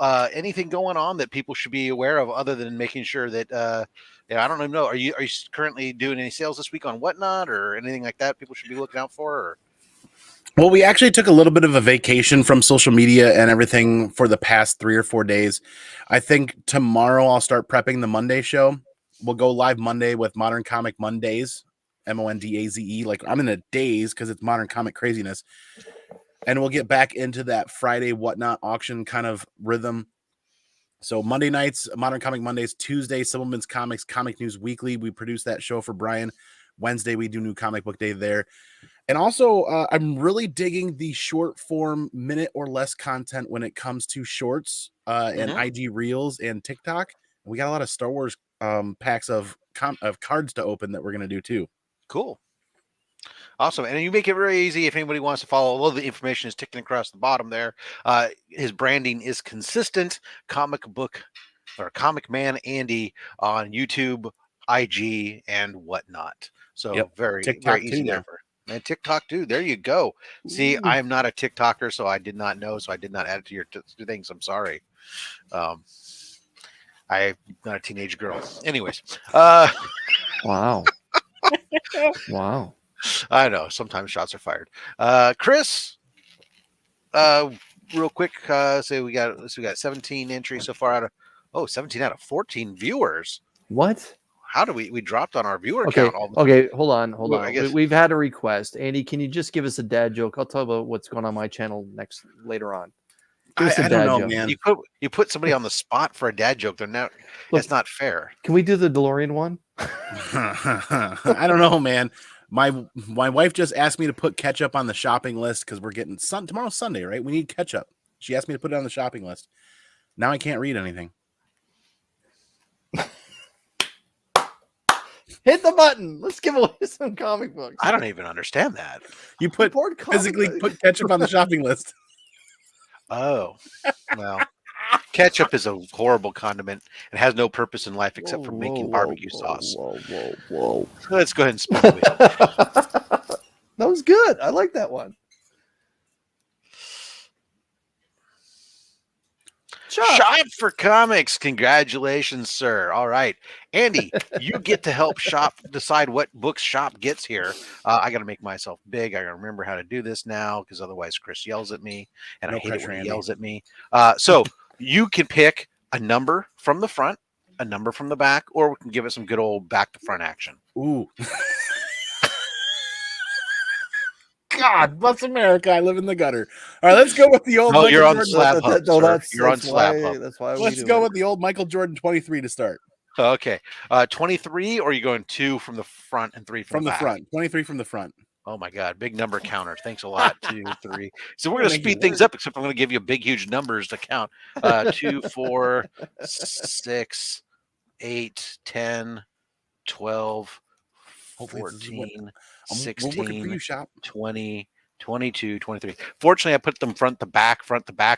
anything going on that people should be aware of other than making sure that I don't even know. Are you currently doing any sales this week on Whatnot or anything like that people should be looking out for? Or? Well, we actually took a little bit of a vacation from social media and everything for the past 3 or 4 days. I think tomorrow I'll start prepping the Monday show. We'll go live Monday with Modern Comic Mondays, MONDAZE. Like I'm in a daze because it's modern comic craziness. And we'll get back into that Friday Whatnot auction kind of rhythm. So Monday nights, Modern Comic Mondays. Tuesday, Supplements Comics, Comic News Weekly. We produce that show for Brian. Wednesday, we do New Comic Book Day there. And also, I'm really digging the short form minute or less content when it comes to shorts and IG Reels and TikTok. We got a lot of Star Wars packs of cards to open that we're going to do too. Cool. Awesome. And you make it very easy if anybody wants to follow. All the information is ticking across the bottom there. His branding is consistent. Comicmanandy on YouTube, IG, and whatnot. So very easy there. And TikTok too. There you go. See, I am not a TikToker, so I did not know. So I did not add it to your things. I'm sorry. I'm not a teenage girl. Anyways. Wow. Wow. I know. Sometimes shots are fired. Chris, real quick. We got 17 entries so far out of 17 out of 14 viewers. What? How do we dropped on our viewer count? Okay, hold on. I guess. We've had a request. Andy, can you just give us a dad joke? I'll tell you about what's going on my channel later on. I don't know, man. You put somebody on the spot for a dad joke. That's not fair. Can we do the DeLorean one? I don't know, man. My wife just asked me to put ketchup on the shopping list because we're getting tomorrow's Sunday, right? We need ketchup. She asked me to put it on the shopping list. Now I can't read anything. Hit the button. Let's give away some comic books. I don't even understand that. You physically put ketchup on the shopping list. Oh, well. Ketchup is a horrible condiment. It has no purpose in life except for making barbecue sauce. Whoa. So let's go ahead and spin the wheel. That was good. I like that one. Shop for Comics. Congratulations, sir. All right. Andy, you get to help Shop decide what books Shop gets here. I got to make myself big. I got to remember how to do this now because otherwise Chris yells at me, and I hate it when he yells at me. So you can pick a number from the front, a number from the back, or we can give it some good old back to front action. Ooh. God bless America. I live in the gutter. All right, let's go with the old. No, you're on Jordan. SlabHub. You're on SlabHub. That's why. Let's go with the old Michael Jordan 23 to start. Okay. 23, or are you going 2 from the front and 3 from the back? Front. 23 from the front. Oh my God, big number counter. Thanks a lot. 2, 3. So we're going to speed things up, except I'm going to give you big, huge numbers to count. 2, 4, 6, 8, 10, 12, 14, 16, 20, 22, 23. Fortunately, I put them front to back,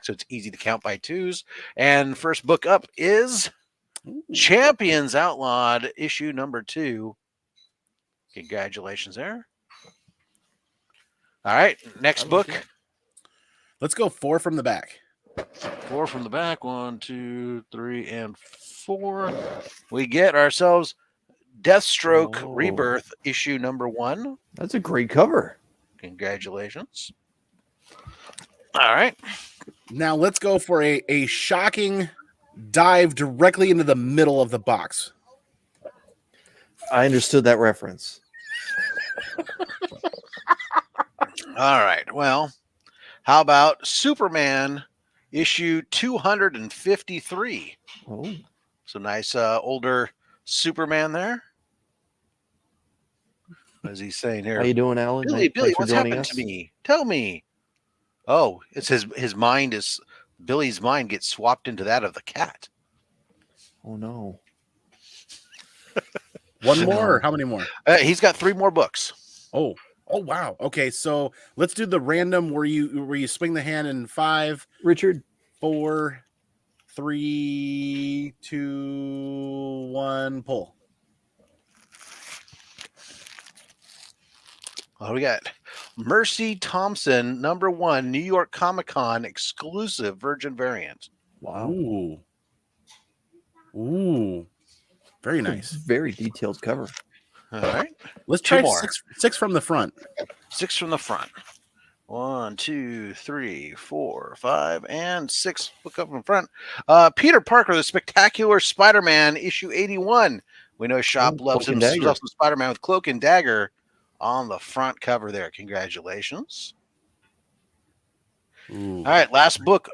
so it's easy to count by twos. And first book up is Champions Outlawed, issue number 2. Congratulations there. All right, next book. Let's go 4 from the back. 4 from the back. 1, 2, 3, and 4. We get ourselves Deathstroke Rebirth, issue number 1. That's a great cover. Congratulations. All right. Now let's go for a shocking dive directly into the middle of the box. I understood that reference. All right. Well, how about Superman issue 253? Oh. So nice older Superman there. What is he saying here? How you doing, Alan? Billy, what's happened to me? Tell me. Oh, it's his mind is Billy's mind gets swapped into that of the cat. Oh no. One more or how many more? He's got 3 more books. Oh wow. Okay, so let's do the random where you swing the hand in 5, Richard, 4, 3, 2, 1, pull. Oh, we got Mercy Thompson, number 1, New York Comic Con exclusive Virgin variant. Wow. Ooh. Very nice. Very detailed cover. All right. Let's 2 try more. 6 from the front. 6 from the front. 1, 2, 3, 4, 5, and 6. Look up in front. Peter Parker, the Spectacular Spider-Man, issue 81. We know Shop loves him. Loves the Spider-Man with Cloak and Dagger on the front cover there. Congratulations. Ooh. All right, last book.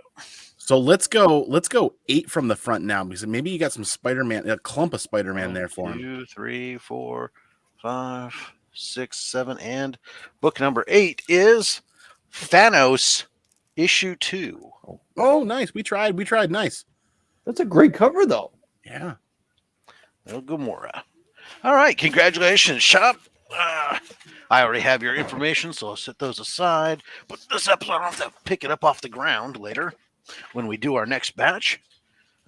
So let's go 8 from the front now, because maybe you got some Spider-Man, a clump of Spider-Man there for him. 2, 3, 4, 5, 6, 7, and book number 8 is Thanos issue 2. Oh, nice. We tried. Nice. That's a great cover, though. Yeah. El Gamora. All right, congratulations, Shop. I already have your information, so I'll set those aside. But this episode, I'll have to pick it up off the ground later when we do our next batch.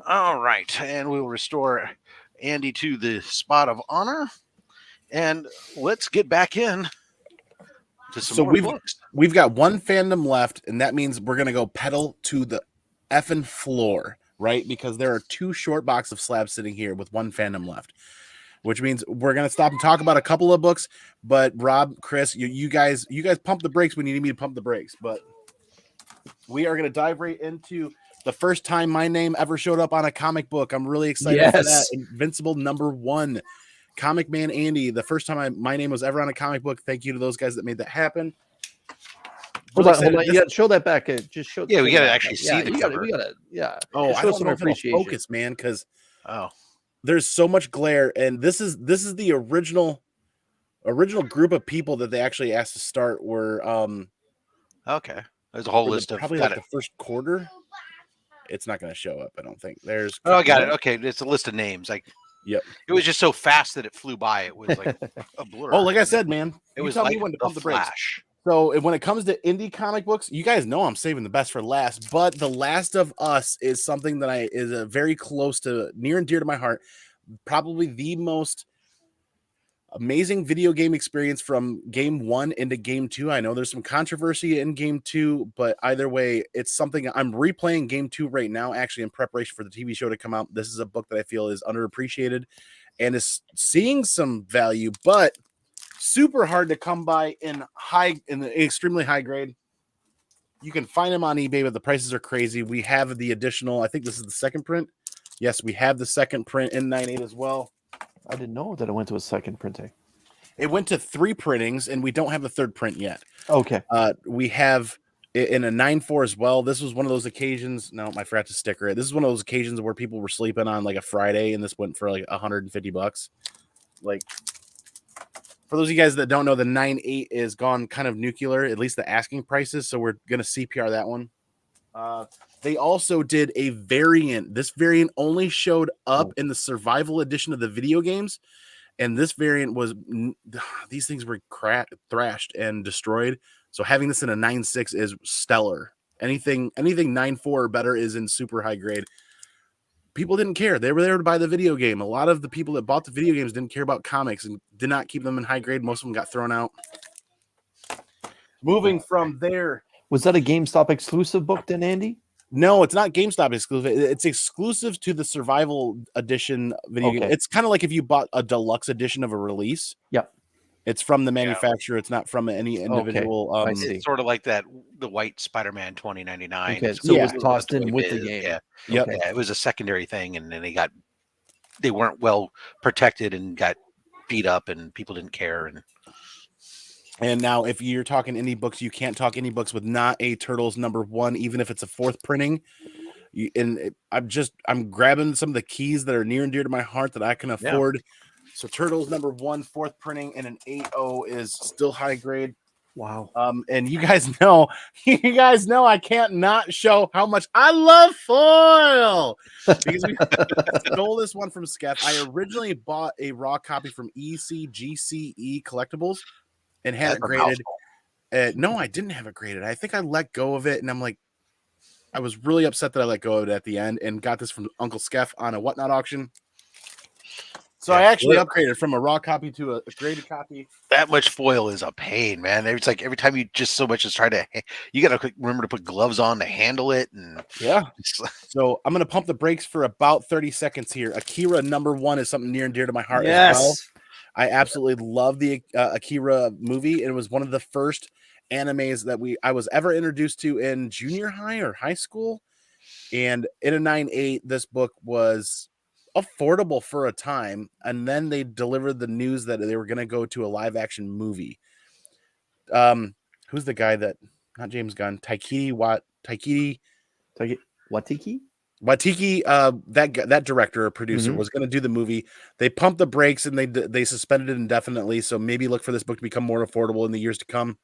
All right, and we'll restore Andy to the spot of honor. And let's get back in to some more books. We've got one fandom left, and that means we're going to go pedal to the effing floor, right? Because there are 2 short boxes of slabs sitting here with one fandom left, which means we're going to stop and talk about a couple of books. But Rob, Chris, you guys pump the brakes when you need me to pump the brakes. But we are going to dive right into the first time my name ever showed up on a comic book. I'm really excited for that. Invincible number 1. Comicmanandy, the first time my name was ever on a comic book. Thank you to those guys that made that happen. Hold on. You got to show that back. Just show. Yeah, we got to actually see the cover. We got to. Yeah. Oh, I don't know if it'll focus, man, because there's so much glare, and this is the original group of people that they actually asked to start were okay. There's a whole list of probably like the first quarter. It's not going to show up, I don't think. There's I got it. Okay, it's a list of names. Like, yep. It was just so fast that it flew by. It was like a blur. Oh, like I said, man. It was like when to pump the brakes. So when it comes to indie comic books, you guys know I'm saving the best for last, but The Last of Us is something that is a very close to near and dear to my heart. Probably the most amazing video game experience from game 1 into game 2. I know there's some controversy in game 2, but either way, it's something I'm replaying game 2 right now, actually in preparation for the TV show to come out. This is a book that I feel is underappreciated and is seeing some value, but super hard to come by in the extremely high grade. You can find them on eBay, but the prices are crazy. We have the additional, I think this is the second print. Yes, we have the second print in 9.8 as well. I didn't know that it went to a second printing. It went to 3 printings, and we don't have a third print yet. Okay. We have it in a 9.4 as well. This was one of those occasions. No, I forgot to sticker it. This is one of those occasions where people were sleeping on like a Friday, and this went for like $150. Like, for those of you guys that don't know, the 9.8 is gone kind of nuclear, at least the asking prices. So we're going to CPR that one. They also did a variant. This variant only showed up in the survival edition of the video games. And this variant was, these things were thrashed and destroyed. So having this in a 9.6 is stellar. Anything 9.4 or better is in super high grade. People didn't care. They were there to buy the video game. A lot of the people that bought the video games didn't care about comics and did not keep them in high grade. Most of them got thrown out. Moving from there. Was that a GameStop exclusive book then, Andy? No, it's not GameStop exclusive. It's exclusive to the survival edition video game. It's kind of like if you bought a deluxe edition of a release. Yep. It's from the manufacturer. It's not from any individual. It's sort of like the white Spider-Man 2099. Okay, so it was tossed in with the game. Yeah. Yep. Yeah, it was a secondary thing, and then they weren't well protected and got beat up, and people didn't care. And now, if you're talking indie books, you can't talk indie books with not a Turtles #1, even if it's a 4th printing. I'm grabbing some of the keys that are near and dear to my heart that I can afford. Yeah. So Turtles #1, 4th printing, and an 8.0 is still high grade. Wow. And you guys know I can't not show how much I love foil because we stole this one from Skeff. I originally bought a raw copy from ECGCE Collectibles. And had it graded. No, I didn't have it graded. I think I let go of it, and I'm like, I was really upset that I let go of it at the end, and got this from Uncle Skeff on a Whatnot auction. So I actually upgraded from a raw copy to a graded copy. That much foil is a pain, man. It's like every time you just so much as try to, you got to remember to put gloves on to handle it, and yeah. So I'm gonna pump the brakes for about 30 seconds here. Akira #1 is something near and dear to my heart as well. I absolutely love the Akira movie. It was one of the first animes that I was ever introduced to in junior high or high school. And in a 9.8, this book was affordable for a time. And then they delivered the news that they were going to go to a live action movie. Who's the guy that, not James Gunn, Taiki Watiki? Watiki, that director or producer was going to do the movie. They pumped the brakes and they suspended it indefinitely. So maybe look for this book to become more affordable in the years to come.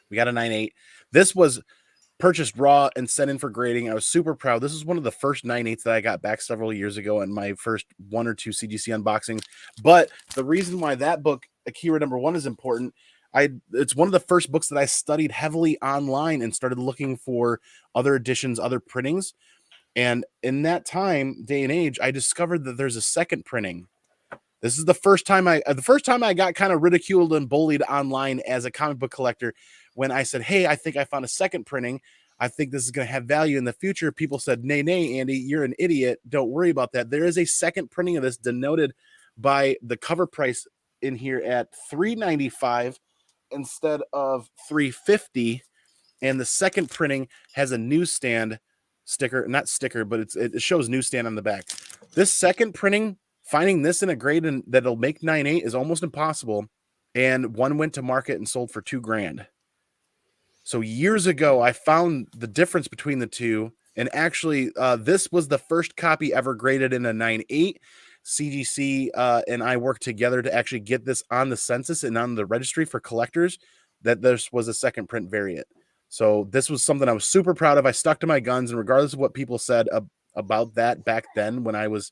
We got a 9.8. This was purchased raw and sent in for grading. I was super proud. This is one of the first 9.8s that I got back several years ago in my first 1 or 2 CGC unboxings. But the reason why that book, Akira #1, is important, it's one of the first books that I studied heavily online and started looking for other editions, other printings. And in that day and age, I discovered that there's a second printing. This is the first time I got kind of ridiculed and bullied online as a comic book collector when I said, "Hey, I think I found a second printing. I think this is going to have value in the future." People said, "Nay, Andy, you're an idiot. Don't worry about that." There is a second printing of this denoted by the cover price in here at $3.95 instead of $3.50, and the second printing has a newsstand sticker, not sticker, but it shows newsstand on the back. This second printing, finding this in a grade that'll make 9.8 is almost impossible. And one went to market and sold for $2,000. So years ago, I found the difference between the two. And actually, this was the first copy ever graded in a 9.8. CGC and I worked together to actually get this on the census and on the registry for collectors, that this was a second print variant. So this was something I was super proud of. I stuck to my guns, and regardless of what people said about that back then when I was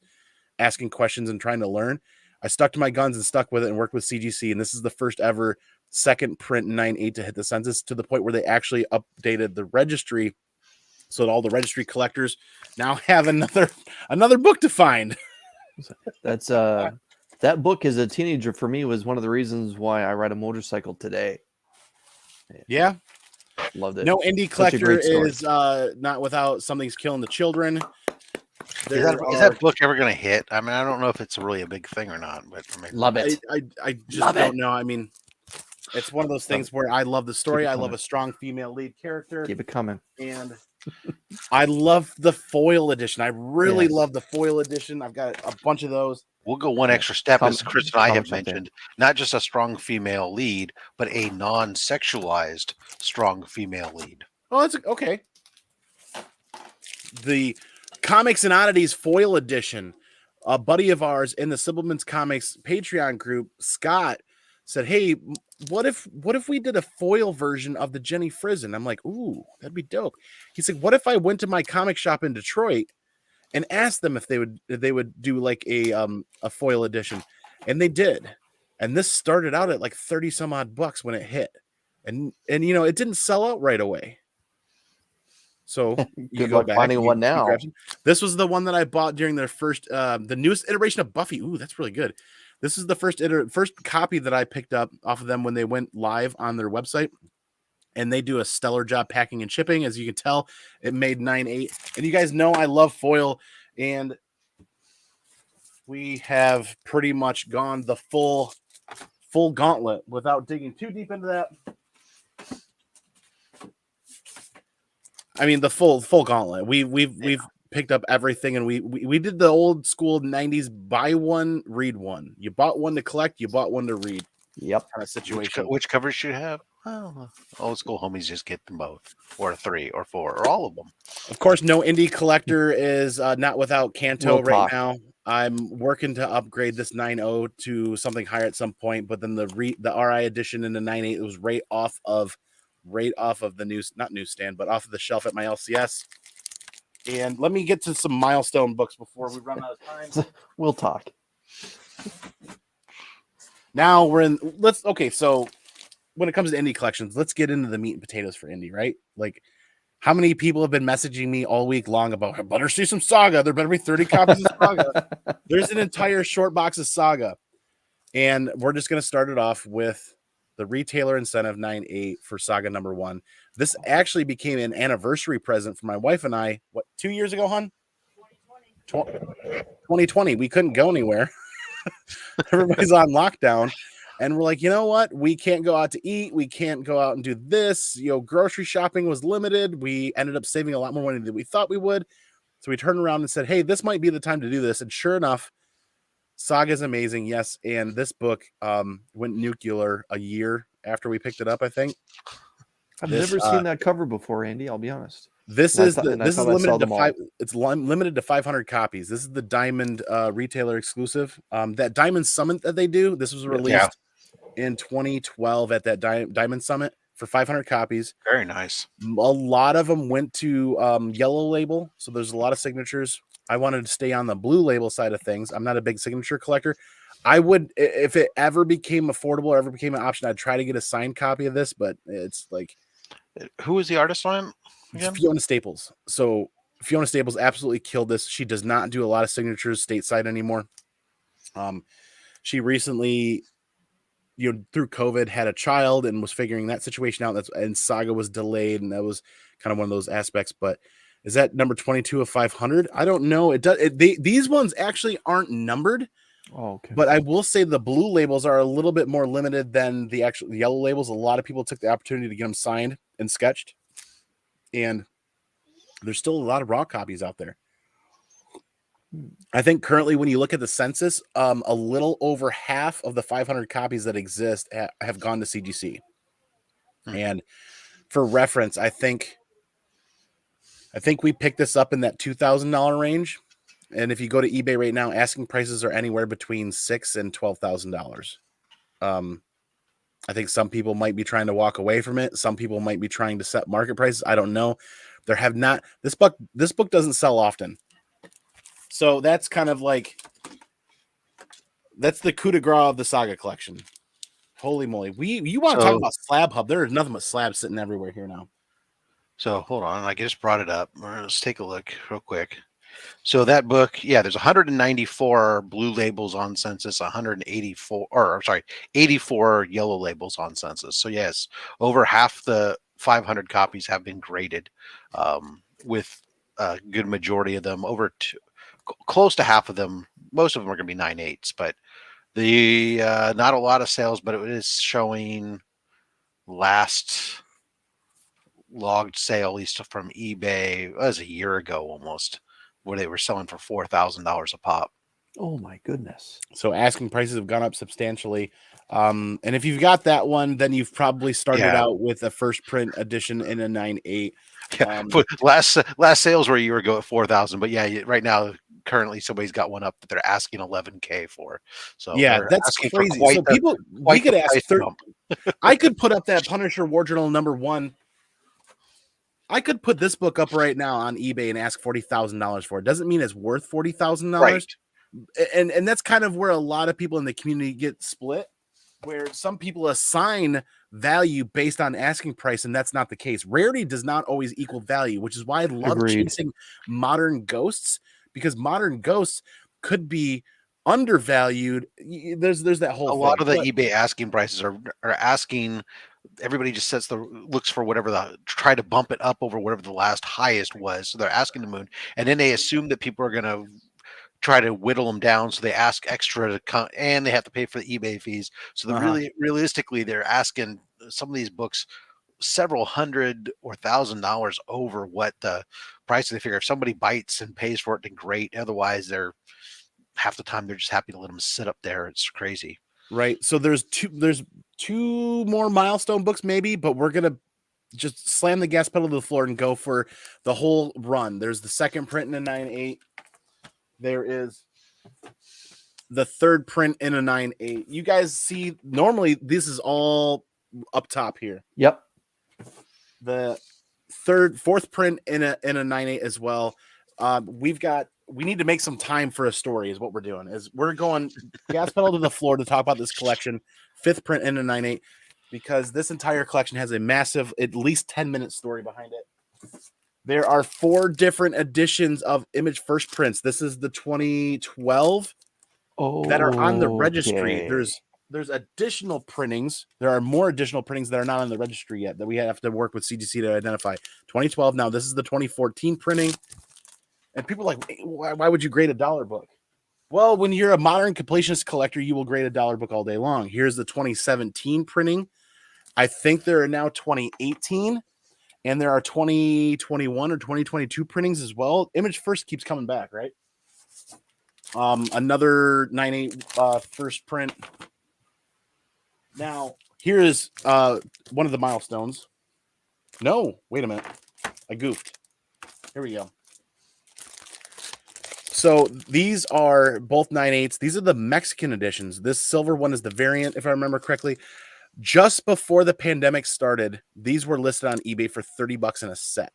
asking questions and trying to learn, I stuck to my guns and stuck with it and worked with CGC. And this is the first ever second print 9.8 to hit the census, to the point where they actually updated the registry so that all the registry collectors now have another book to find. That's that book as a teenager for me was one of the reasons why I ride a motorcycle today. Yeah. Loved it. No indie collector is not without Something's Killing the Children. Is that book ever going to hit? I mean, I don't know if it's really a big thing or not, but I mean, love it. I just don't know. I mean, it's one of those things where I love the story. I love a strong female lead character. Keep it coming. And I love the foil edition. I really love the foil edition. I've got a bunch of those. We'll go one extra step, as Chris and I have mentioned. Not just a strong female lead, but a non-sexualized strong female lead. Oh, that's okay. The Comics and Oddities foil edition. A buddy of ours in the Sibbleman's Comics Patreon group, Scott, said, "Hey, what if we did a foil version of the Jenny Frizen?" I'm like, "Ooh, that'd be dope." He said, "What if I went to my comic shop in Detroit and asked them if they would do like a foil edition?" And they did. And this started out at like 30 some odd bucks when it hit. And you know, it didn't sell out right away. So you go back finding one now. This was the one that I bought during their first the newest iteration of Buffy. Ooh, that's really good. This is the first copy that I picked up off of them when they went live on their website. And they do a stellar job packing and shipping. As you can tell, it made 9.8. And you guys know I love foil. And we have pretty much gone the full gauntlet without digging too deep into that. I mean, the full gauntlet. We've picked up everything, and we did the old school 90s buy one, read one. You bought one to collect, you bought one to read. Yep. Kind of situation. Which covers should you have? Well, old school homies just get them both, or 3 or 4 or all of them. Of course, no indie collector is not without Kanto right now. I'm working to upgrade this 9.0 to something higher at some point, but then the RI edition in the 9.8 was right off of the not newsstand, but off of the shelf at my LCS. And let me get to some milestone books before we run out of time. We'll talk. Now so when it comes to indie collections, let's get into the meat and potatoes for indie, right? Like, how many people have been messaging me all week long about, "I better see some Saga. There better be 30 copies of Saga." There's an entire short box of Saga. And we're just going to start it off with the retailer incentive 9.8 for Saga #1. This actually became an anniversary present for my wife and I. What, 2 years ago, hon? 2020. We couldn't go anywhere. Everybody's on lockdown. And we're like, you know what? We can't go out to eat. We can't go out and do this. You know, grocery shopping was limited. We ended up saving a lot more money than we thought we would. So we turned around and said, hey, this might be the time to do this. And sure enough, Saga is amazing. Yes. And this book went nuclear a year after we picked it up, I think. I've never seen that cover before, Andy. I'll be honest. This is limited to 5. It's limited to 500 copies. This is the Diamond retailer exclusive. That Diamond Summit that they do. This was released in 2012 at that Diamond Summit for 500 copies. Very nice. A lot of them went to Yellow Label, so there's a lot of signatures. I wanted to stay on the Blue Label side of things. I'm not a big signature collector. I would, if it ever became affordable or ever became an option, I'd try to get a signed copy of this, but it's like, who is the artist on again? Fiona Staples. So Fiona Staples absolutely killed this. She does not do a lot of signatures stateside anymore. She recently, through COVID, had a child and was figuring that situation out. And Saga was delayed, and that was kind of one of those aspects. But is that number 22 of 500? I don't know. These ones actually aren't numbered. Oh, okay. But I will say the Blue labels are a little bit more limited than the actual Yellow labels. A lot of people took the opportunity to get them signed and sketched. And there's still a lot of raw copies out there. I think currently when you look at the census, a little over half of the 500 copies that exist have gone to CGC. And for reference, I think we picked this up in that $2,000 range. And if you go to eBay right now, asking prices are anywhere between $6,000 and $12,000. I think some people might be trying to walk away from it. Some people might be trying to set market prices. I don't know. This book doesn't sell often. So that's kind of like That's the coup de grace of the Saga collection. Holy moly. You want to talk about SlabHub. There is nothing but slabs sitting everywhere here now. So hold on, I just brought it up. Let's take a look real quick. So that book, yeah, there's 194 blue labels on census, 84 yellow labels on census. So yes, over half the 500 copies have been graded, with a good majority of them, close to half of them. Most of them are going to be 9/8, but the not a lot of sales, but it is showing last logged sale, at least from eBay, it was a year ago almost, where they were selling for $4,000 a pop. Oh my goodness. So asking prices have gone up substantially. And if you've got that one, then you've probably started out with a first print edition in a 9/8. Yeah, but last sales were a year ago at 4,000, but yeah, right now currently somebody's got one up that they're asking $11K for. So yeah, that's crazy. So people, we could ask 30. I could put up that Punisher War Journal #1. I could put this book up right now on eBay and ask $40,000 for it. Doesn't mean it's worth $40,000. Right. And that's kind of where a lot of people in the community get split, where some people assign value based on asking price, and that's not the case. Rarity does not always equal value, which is why I love chasing modern ghosts, because modern ghosts could be undervalued. There's that whole thing. Lot of the eBay asking prices are asking. Everybody just looks for whatever try to bump it up over whatever the last highest was. So they're asking the moon, and then they assume that people are going to try to whittle them down. So they ask extra and they have to pay for the eBay fees. So they're realistically, they're asking some of these books several $100 or $1,000 over what the price. They figure if somebody bites and pays for it, then great. Otherwise, they're half the time they're just happy to let them sit up there. It's crazy. Right. So there's two more milestone books maybe, but we're going to just slam the gas pedal to the floor and go for the whole run. There's the second print in a 9/8. There is the third print in a 9/8. You guys see, normally this is all up top here. Yep. The fourth print in a 9/8 as well. We need to make some time for a story is what we're doing. Is we're going gas pedal to the floor to talk about this collection, fifth print in a 9/8, because this entire collection has a massive, at least 10-minute story behind it. There are 4 different editions of Image first prints. This is the 2012 that are on the registry. There's additional printings. There are more additional printings that are not on the registry yet that we have to work with CGC to identify. 2012. Now this is the 2014 printing. And people are like, why would you grade a dollar book? Well, when you're a modern completionist collector, you will grade a dollar book all day long. Here's the 2017 printing. I think there are now 2018, and there are 2021 or 2022 printings as well. Image first keeps coming back, right? Another 9/8 first print. Now, here is one of the milestones. No, wait a minute. I goofed. Here we go. So these are both 9/8s. These are the Mexican editions. This silver one is the variant, if I remember correctly. Just before the pandemic started, these were listed on eBay for $30 in a set.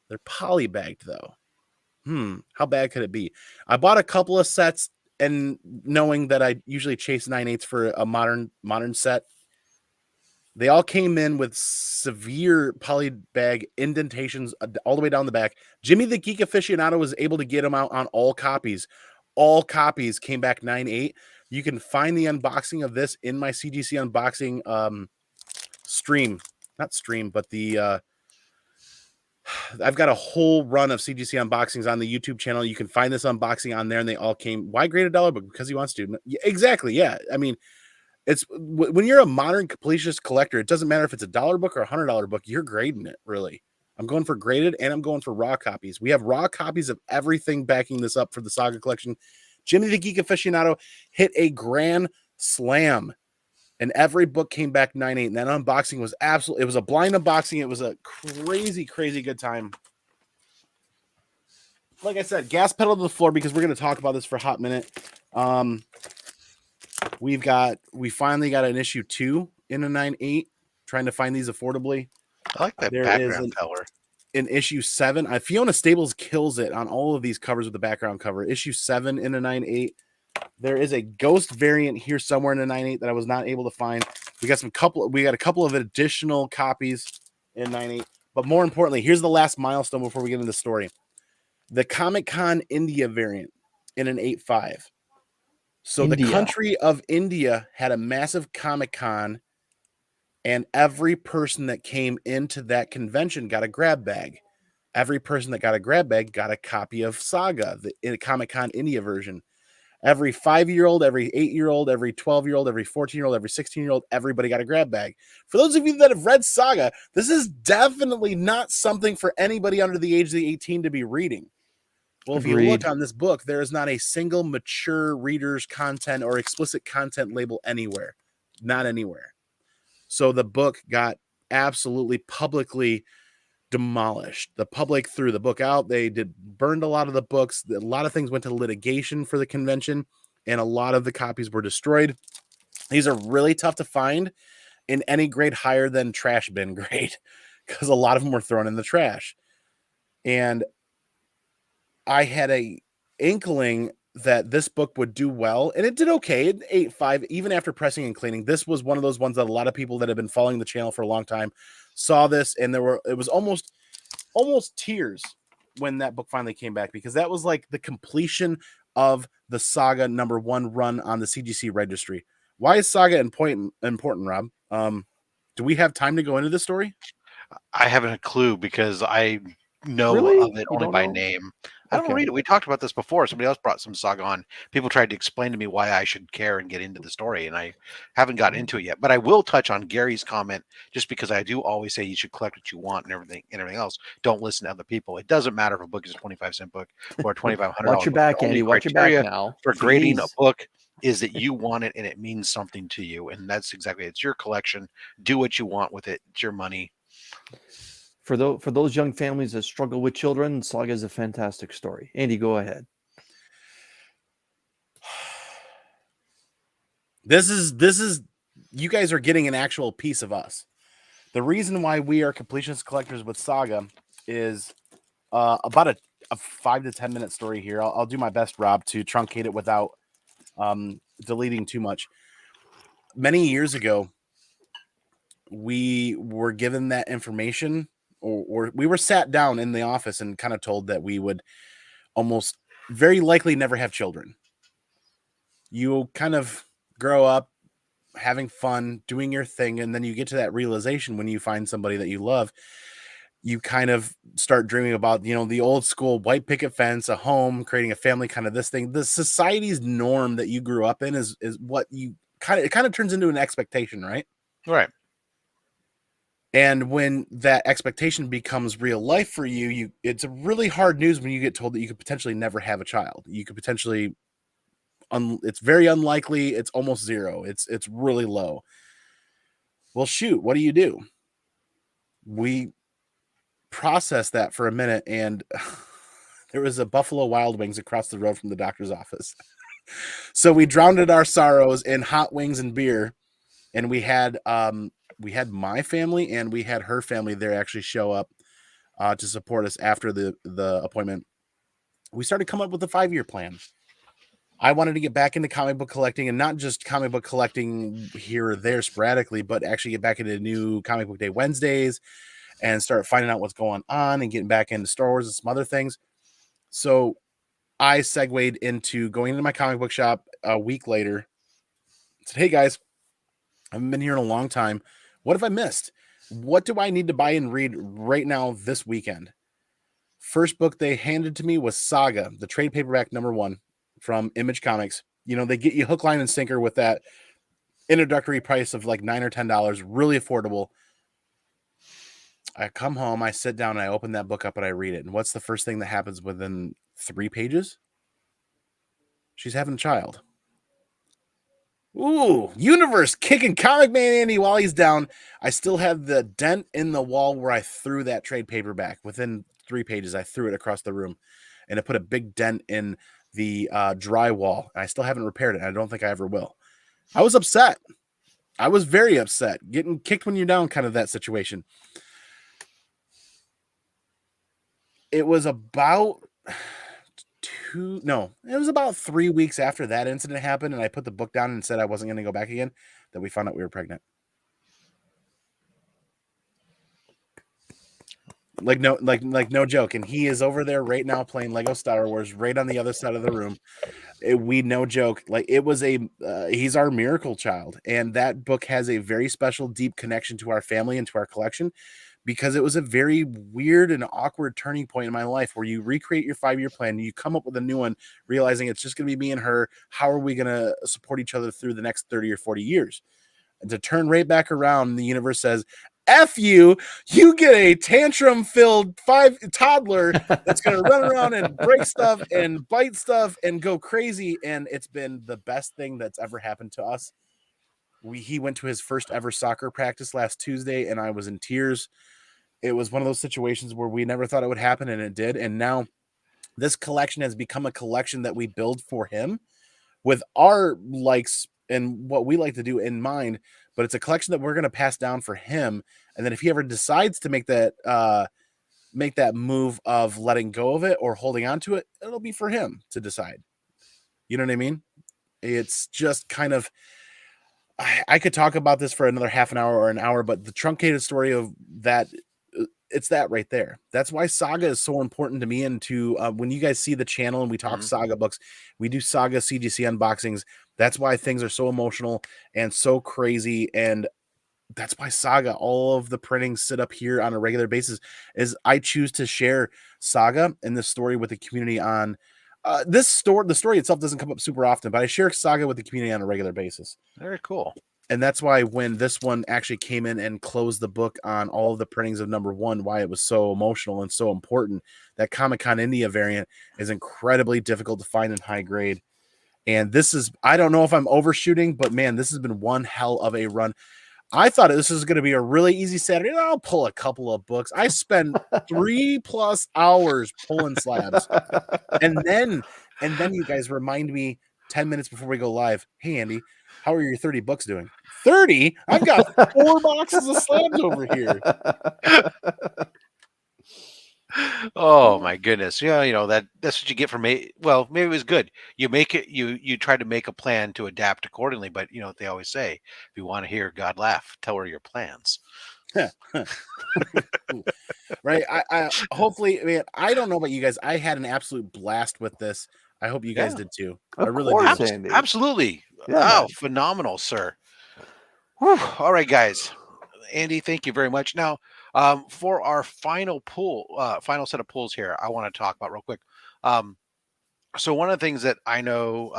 They're polybagged though. How bad could it be? I bought a couple of sets, and knowing that I usually chase 9/8s for a modern set, they all came in with severe polybag indentations all the way down the back. Jimmy the Geek Aficionado was able to get them out on all copies. All copies came back 9/8. You can find the unboxing of this in my CGC unboxing stream. Not stream, but the I've got a whole run of CGC unboxings on the YouTube channel. You can find this unboxing on there, and they all came. Why grade a dollar book? Because he wants to. Exactly. Yeah. I mean, it's when you're a modern completionist collector, it doesn't matter if it's a dollar book or $100 book, you're grading it. Really. I'm going for graded, and I'm going for raw copies. We have raw copies of everything backing this up for the Saga collection. Jimmy the Geek Aficionado hit a grand slam, and every book came back 9/8. And that unboxing was absolutely, it was a blind unboxing. It was a crazy, crazy good time. Like I said, gas pedal to the floor, because we're going to talk about this for a hot minute. We finally got an issue 2 in a 9/8, trying to find these affordably. I like that background color. In issue 7, Fiona Staples kills it on all of these covers with the background cover. Issue 7 in a 9/8. There is a ghost variant here somewhere in the 9.8 that I was not able to find. We got a couple of additional copies in 9.8. But more importantly, here's the last milestone before we get into the story. The Comic-Con India variant in an 8.5. So India. the country of India had a massive Comic-Con, and every person that came into that convention got a grab bag. Every person that got a grab bag got a copy of Saga, the Comic-Con India version. Every 5-year-old, every 8-year-old, every 12-year-old, every 14-year-old, every 16-year-old, everybody got a grab bag. For those of you that have read Saga, this is definitely not something for anybody under the age of 18 to be reading. Well, if you look on this book, there is not a single mature reader's content or explicit content label anywhere. Not anywhere. So the book got absolutely publicly demolished. The public threw the book out. They burned a lot of the books. A lot of things went to litigation for the convention, and a lot of the copies were destroyed. These are really tough to find in any grade higher than trash bin grade, because a lot of them were thrown in the trash. And I had a inkling that this book would do well, and it did okay. It 8.5, even after pressing and cleaning. This was one of those ones that a lot of people that have been following the channel for a long time saw this, and it was almost tears when that book finally came back, because that was like the completion of the Saga #1 run on the CGC registry. Why is Saga important, Rob? Do we have time to go into this story? I haven't a clue, because I know of it only by name. I don't read it. We talked about this before. Somebody else brought some Saga on. People tried to explain to me why I should care and get into the story, and I haven't gotten into it yet. But I will touch on Gary's comment, just because I do always say you should collect what you want and everything else. Don't listen to other people. It doesn't matter if a book is a 25-cent book or a $2,500. Watch your back, Andy. Watch your back now. For grading a book is that you want it and it means something to you, and that's exactly it. It's your collection. Do what you want with it. It's your money. For those young families that struggle with children, Saga is a fantastic story. Andy, go ahead. This is you guys are getting an actual piece of us. The reason why we are completionist collectors with Saga is about a 5 to 10 minute story here. I'll do my best, Rob, to truncate it without deleting too much. Many years ago, we were given that information, or we were sat down in the office and kind of told that we would almost very likely never have children. You kind of grow up having fun, doing your thing, and then you get to that realization when you find somebody that you love. You kind of start dreaming about, the old school white picket fence, a home, creating a family, kind of this thing. The society's norm that you grew up in is what you it kind of turns into an expectation, right? Right. And when that expectation becomes real life for you, it's a really hard news when you get told that you could potentially never have a child. You could potentially, it's very unlikely. It's almost zero. It's really low. Well, shoot, what do? We processed that for a minute, and there was a Buffalo Wild Wings across the road from the doctor's office. So we drowned our sorrows in hot wings and beer, and we had my family and we had her family there actually show up to support us after the appointment. We started coming up with a 5-year plan. I wanted to get back into comic book collecting, and not just comic book collecting here or there sporadically, but actually get back into new Comic Book Day Wednesdays and start finding out what's going on and getting back into Star Wars and some other things. So I segued into going into my comic book shop a week later. Said, hey guys, I haven't been here in a long time. What have I missed? What do I need to buy and read right now this weekend? First book they handed to me was Saga, the trade paperback #1 from Image Comics. They get you hook, line, and sinker with that introductory price of like $9 or $10, really affordable. I come home, I sit down, and I open that book up and I read it. And what's the first thing that happens within 3 pages? She's having a child. Ooh, universe kicking Comicmanandy while he's down. I still have the dent in the wall where I threw that trade paperback. Within 3 pages, I threw it across the room, and it put a big dent in the drywall. I still haven't repaired it. I don't think I ever will. I was upset. I was very upset. Getting kicked when you're down, kind of that situation. It was about it was about 3 weeks after that incident happened, and I put the book down and said I wasn't going to go back again, that we found out we were pregnant. Like no joke. And he is over there right now playing Lego Star Wars right on the other side of the room. We no joke, like it was he's our miracle child, and that book has a very special, deep connection to our family and to our collection, because it was a very weird and awkward turning point in my life where you recreate your 5-year plan and you come up with a new one, realizing it's just going to be me and her. How are we going to support each other through the next 30 or 40 years? And to turn right back around, the universe says, F you, you get a tantrum-filled toddler that's going to run around and break stuff and bite stuff and go crazy. And it's been the best thing that's ever happened to us. He went to his first ever soccer practice last Tuesday, and I was in tears. It was one of those situations where we never thought it would happen, and it did. And now this collection has become a collection that we build for him with our likes and what we like to do in mind, but it's a collection that we're going to pass down for him. And then if he ever decides to make that move of letting go of it or holding on to it, it'll be for him to decide. You know what I mean? It's just kind of, I could talk about this for another half an hour or an hour, but the truncated story of that, it's that right there. That's why Saga is so important to me. And to when you guys see the channel and we talk Saga books, we do Saga CGC unboxings. That's why things are so emotional and so crazy. And that's why Saga, all of the printings sit up here on a regular basis, is I choose to share Saga and this story with the community on the story itself doesn't come up super often, but I share Saga with the community on a regular basis. Very cool. And that's why when this one actually came in and closed the book on all of the printings of #1, why it was so emotional and so important. That Comic-Con India variant is incredibly difficult to find in high grade. And this is, I don't know if I'm overshooting, but man, this has been one hell of a run. I thought this was going to be a really easy Saturday. I'll pull a couple of books. I spent 3+ hours pulling slabs. And then you guys remind me 10 minutes before we go live, hey, Andy, how are your 30 books doing? 30? I've got 4 boxes of slabs over here. Oh my goodness. Yeah, that's what you get from me. Well, maybe it was good. You make it, you try to make a plan to adapt accordingly, but you know what they always say, if you want to hear God laugh, tell her your plans. Right. I hopefully, man, I don't know about you guys. I had an absolute blast with this. I hope you guys did too. I really did. Absolutely. Yeah, phenomenal, sir. Whew. All right, guys. Andy, thank you very much. Now, for our final set of pulls here, I want to talk about real quick. So one of the things that I know,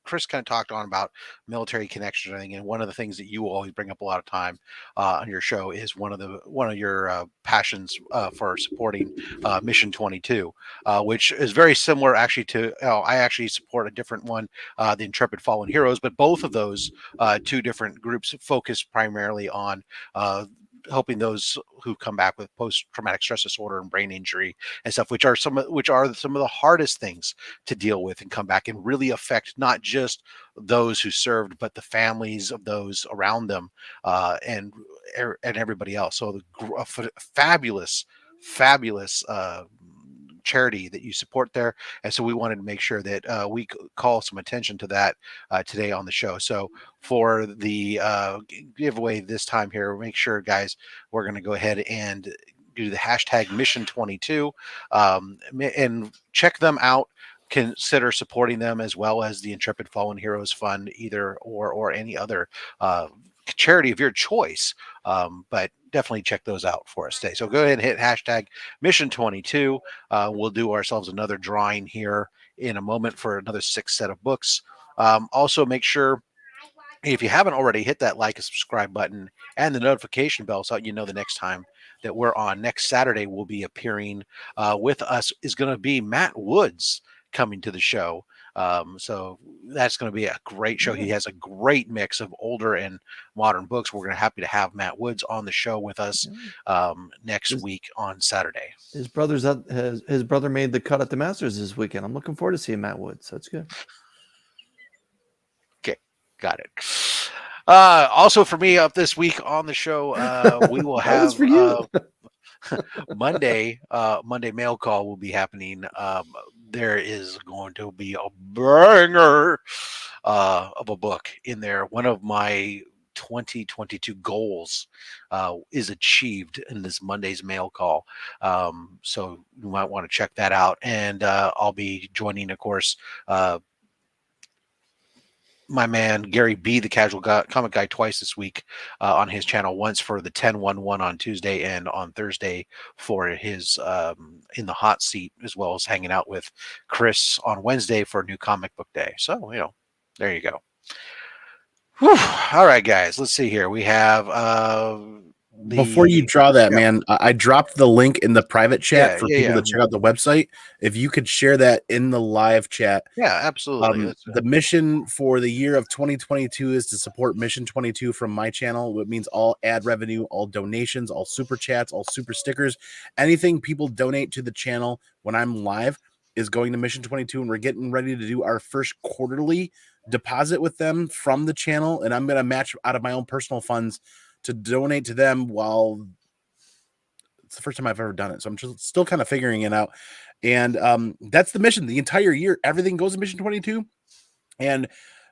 Chris kind of talked on about military connections and everything, and one of the things that you always bring up a lot of time on your show is one of your passions for supporting Mission 22, which is very similar actually to. I actually support a different one, the Intrepid Fallen Heroes, but both of those two different groups focus primarily on helping those who come back with post-traumatic stress disorder and brain injury and stuff, which are some of the hardest things to deal with and come back and really affect not just those who served, but the families of those around them and everybody else. So the fabulous charity that you support there, and so we wanted to make sure that we call some attention to that today on the show. So for the giveaway this time here, make sure, guys, we're going to go ahead and do the hashtag Mission 22 and check them out. Consider supporting them, as well as the Intrepid Fallen Heroes Fund, either or any other charity of your choice, but definitely check those out for us today. So go ahead and hit hashtag Mission 22. We'll do ourselves another drawing here in a moment for another 6 set of books. Also, make sure, if you haven't already, hit that like and subscribe button and the notification bell so you know the next time that we're on. Next Saturday will be appearing with us is going to be Matt Woods coming to the show. So that's going to be a great show. He has a great mix of older and modern books. We're going to happy to have Matt Woods on the show with us next week on Saturday. His brother made the cut at the Masters this weekend. I'm looking forward to seeing Matt Woods. That's good. Okay, got it. Also for me up this week on the show, we will have for you. Monday mail call will be happening. There is going to be a banger of a book in there. One of my 2022 goals is achieved in this Monday's mail call. So you might want to check that out. And I'll be joining, of course, my man Gary B, the Casual Comic Guy, twice this week on his channel. Once for the 10-1-1 on Tuesday, and on Thursday for his in the hot seat, as well as hanging out with Chris on Wednesday for New Comic Book Day. So there you go. Whew. All right, guys, let's see here. We have before you draw that, man, I dropped the link in the private chat for people to check out the website. If you could share that in the live chat. Yeah, absolutely. The mission for the year of 2022 is to support Mission 22 from my channel, which means all ad revenue, all donations, all super chats, all super stickers, anything people donate to the channel when I'm live is going to Mission 22, and we're getting ready to do our first quarterly deposit with them from the channel, and I'm going to match out of my own personal funds to donate to them. While it's the first time I've ever done it, so I'm just still kind of figuring it out. And that's the mission. The entire year, everything goes to Mission 22, and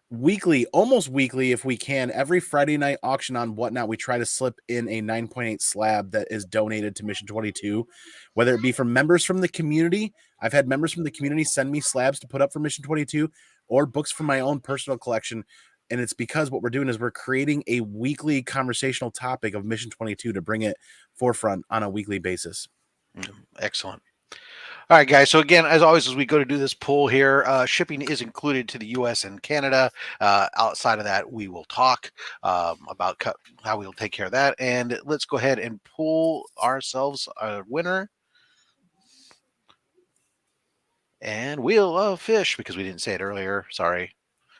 weekly, almost weekly, if we can, every Friday night auction on Whatnot, we try to slip in a 9.8 slab that is donated to Mission 22, whether it be from members from the community. I've had members from the community send me slabs to put up for Mission 22, or books from my own personal collection. And it's because what we're doing is we're creating a weekly conversational topic of Mission 22 to bring it forefront on a weekly basis. Excellent. All right, guys. So again, as always, as we go to do this poll here, shipping is included to the U.S. and Canada. Outside of that, we will talk about how we'll take care of that. And let's go ahead and pull ourselves a winner. And Wheel of Fish, because we didn't say it earlier. Sorry.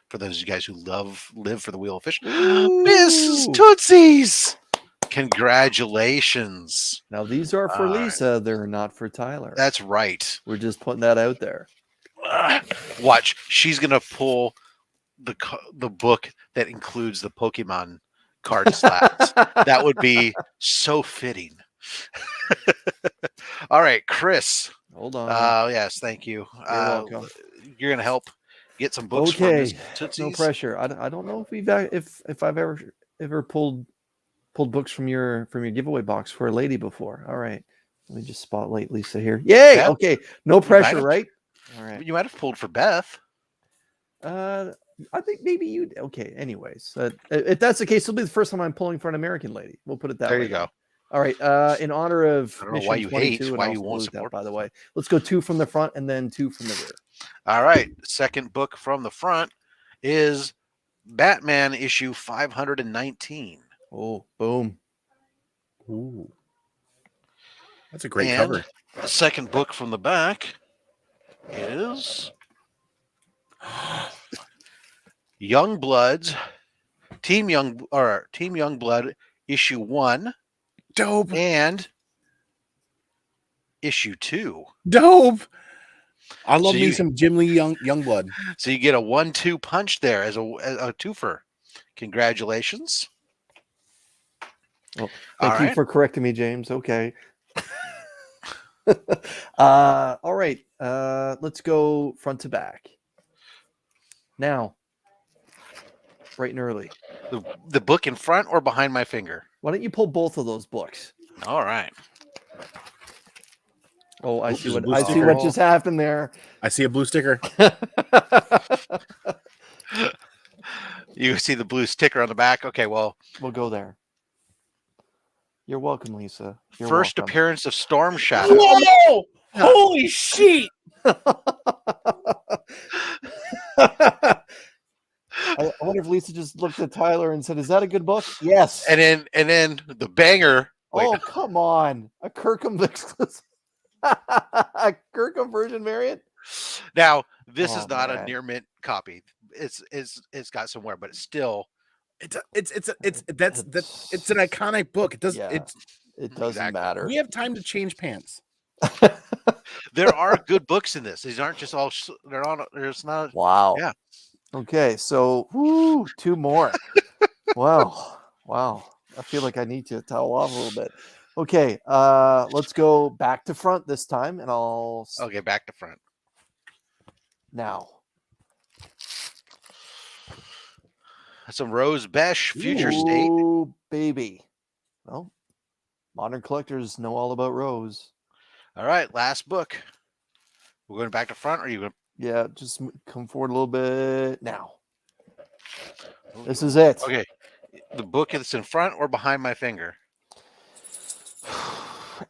For those of you guys who live for the Wheel of Fish. Miss Tootsies! Congratulations. Now, these are for Lisa. They're not for Tyler. That's right. We're just putting that out there. Watch. She's going to pull the book that includes the Pokemon card slabs. That would be so fitting. All right, Chris. Hold on. Yes, thank you. You're welcome. You're going to help get some books from Okay, Tootsies? No pressure. I don't know if I've ever pulled books from your giveaway box for a lady before. All right, let me just spotlight Lisa here. Yay! Beth? Okay, no pressure, right? All right. You might have pulled for Beth. I think maybe you. Okay. Anyways, if that's the case, it'll be the first time I'm pulling for an American lady. We'll put it that way. There you go. All right. In honor of I don't know why you hate, why you won't support. By the way, let's go 2 from the front and then 2 from the rear. All right. Second book from the front is Batman issue 519. Oh, boom. Ooh. That's a great cover. The second book from the back is Youngbloods, Team Youngblood issue 1. Dope. And issue 2. Dope. I love me some Jim Lee Youngblood. So you get a 1-2 punch there as a twofer. Congratulations. Well, thank you for correcting me, James. Okay. All right. Let's go front to back. Now, bright and early. The book in front or behind my finger? Why don't you pull both of those books? All right. Oh, I see what just happened there. I see a blue sticker. You see the blue sticker on the back? Okay, well, we'll go there. You're welcome, Lisa. First appearance of Storm Shadow. Whoa! Holy shit! I wonder if Lisa just looked at Tyler and said, "Is that a good book?" Yes. And then the banger. Oh, come on. A Kirkham exclusive. A Kirkham version variant. Now, this is not a near mint copy. It's got somewhere, but it's still it's an iconic book. It doesn't matter. We have time to change pants. There are good books in this. These aren't just all there's not. Wow. Yeah. Okay, so 2 more. Wow. I feel like I need to towel off a little bit. Okay, let's go back to front this time, and I'll Okay, back to front. now. Some Rose Besh Future State. Ooh, baby. Well, modern collectors know all about Rose. All right, last book. We're going back to front, or are you going? Yeah, just come forward a little bit now. This is it. Okay, the book is in front or behind my finger.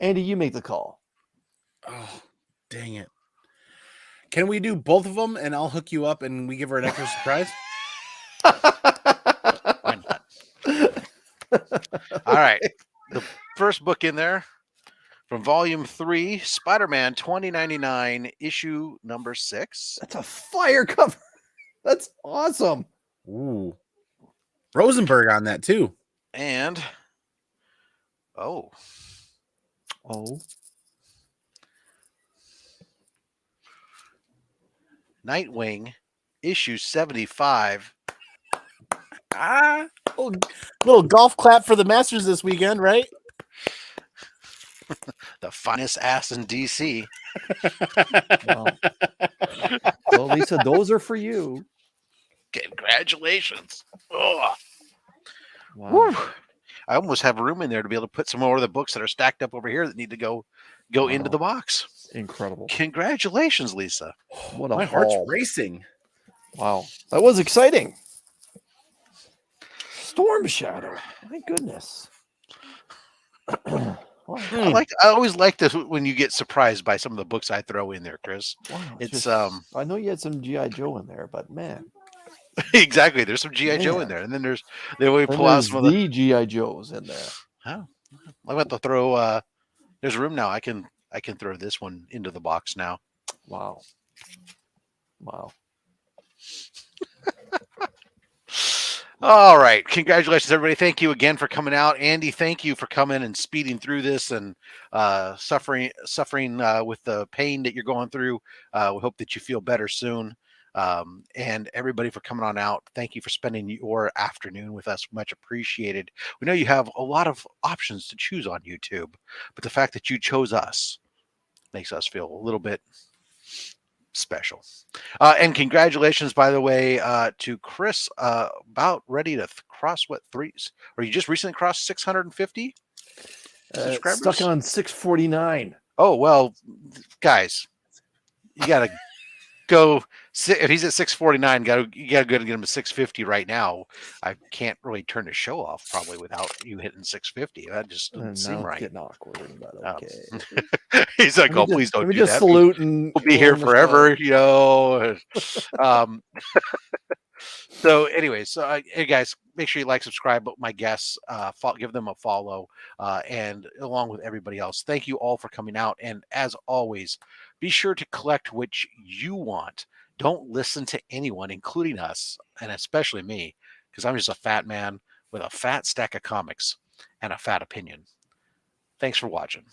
Andy, you make the call. Oh, dang it. Can we do both of them and I'll hook you up and we give her an extra surprise? Why not? All right. The first book in there from volume 3, Spider-Man 2099, issue number 6. That's a fire cover. That's awesome. Ooh. Rosenberg on that too. And oh, Nightwing, issue 75. Little golf clap for the Masters this weekend, right? The finest ass in DC. Well, Lisa, those are for you. Congratulations. Oh. Wow. Whew. I almost have room in there to be able to put some more of the books that are stacked up over here that need to go into the box. Incredible. Congratulations, Lisa. What a My heart's haul. racing. Wow. That was exciting. Storm Shadow. My goodness. Wow. I always like this when you get surprised by some of the books I throw in there, Chris. Wow, It's I know you had some G.I. Joe in there, but man. exactly. There's some G.I. Joe in there. And then they always Then pull out some of the G.I. Joes in there. Oh, I'm about to throw there's room now. I can throw this one into the box now. Wow. Wow. All right. Congratulations, everybody. Thank you again for coming out. Andy, thank you for coming and speeding through this and suffering with the pain that you're going through. We hope that you feel better soon. And everybody for coming on out. Thank you for spending your afternoon with us. Much appreciated. We know you have a lot of options to choose on YouTube, but the fact that you chose us makes us feel a little bit special. And congratulations, by the way, to Chris, about ready to cross what threes? Or you just recently crossed 650 subscribers? Stuck on 649. Oh, well, guys, you got to go. If he's at 649, you got to go to get him to 650 right now. I can't really turn the show off probably without you hitting 650. That just doesn't seem right. Getting awkward, but okay. He's like, oh, please don't do just that. Salute and we'll be here forever, you know. So anyways, hey guys, make sure you like, subscribe, but my guests, give them a follow, and along with everybody else, thank you all for coming out. And as always, be sure to collect what you want. Don't listen to anyone, including us, and especially me, because I'm just a fat man with a fat stack of comics and a fat opinion. Thanks for watching.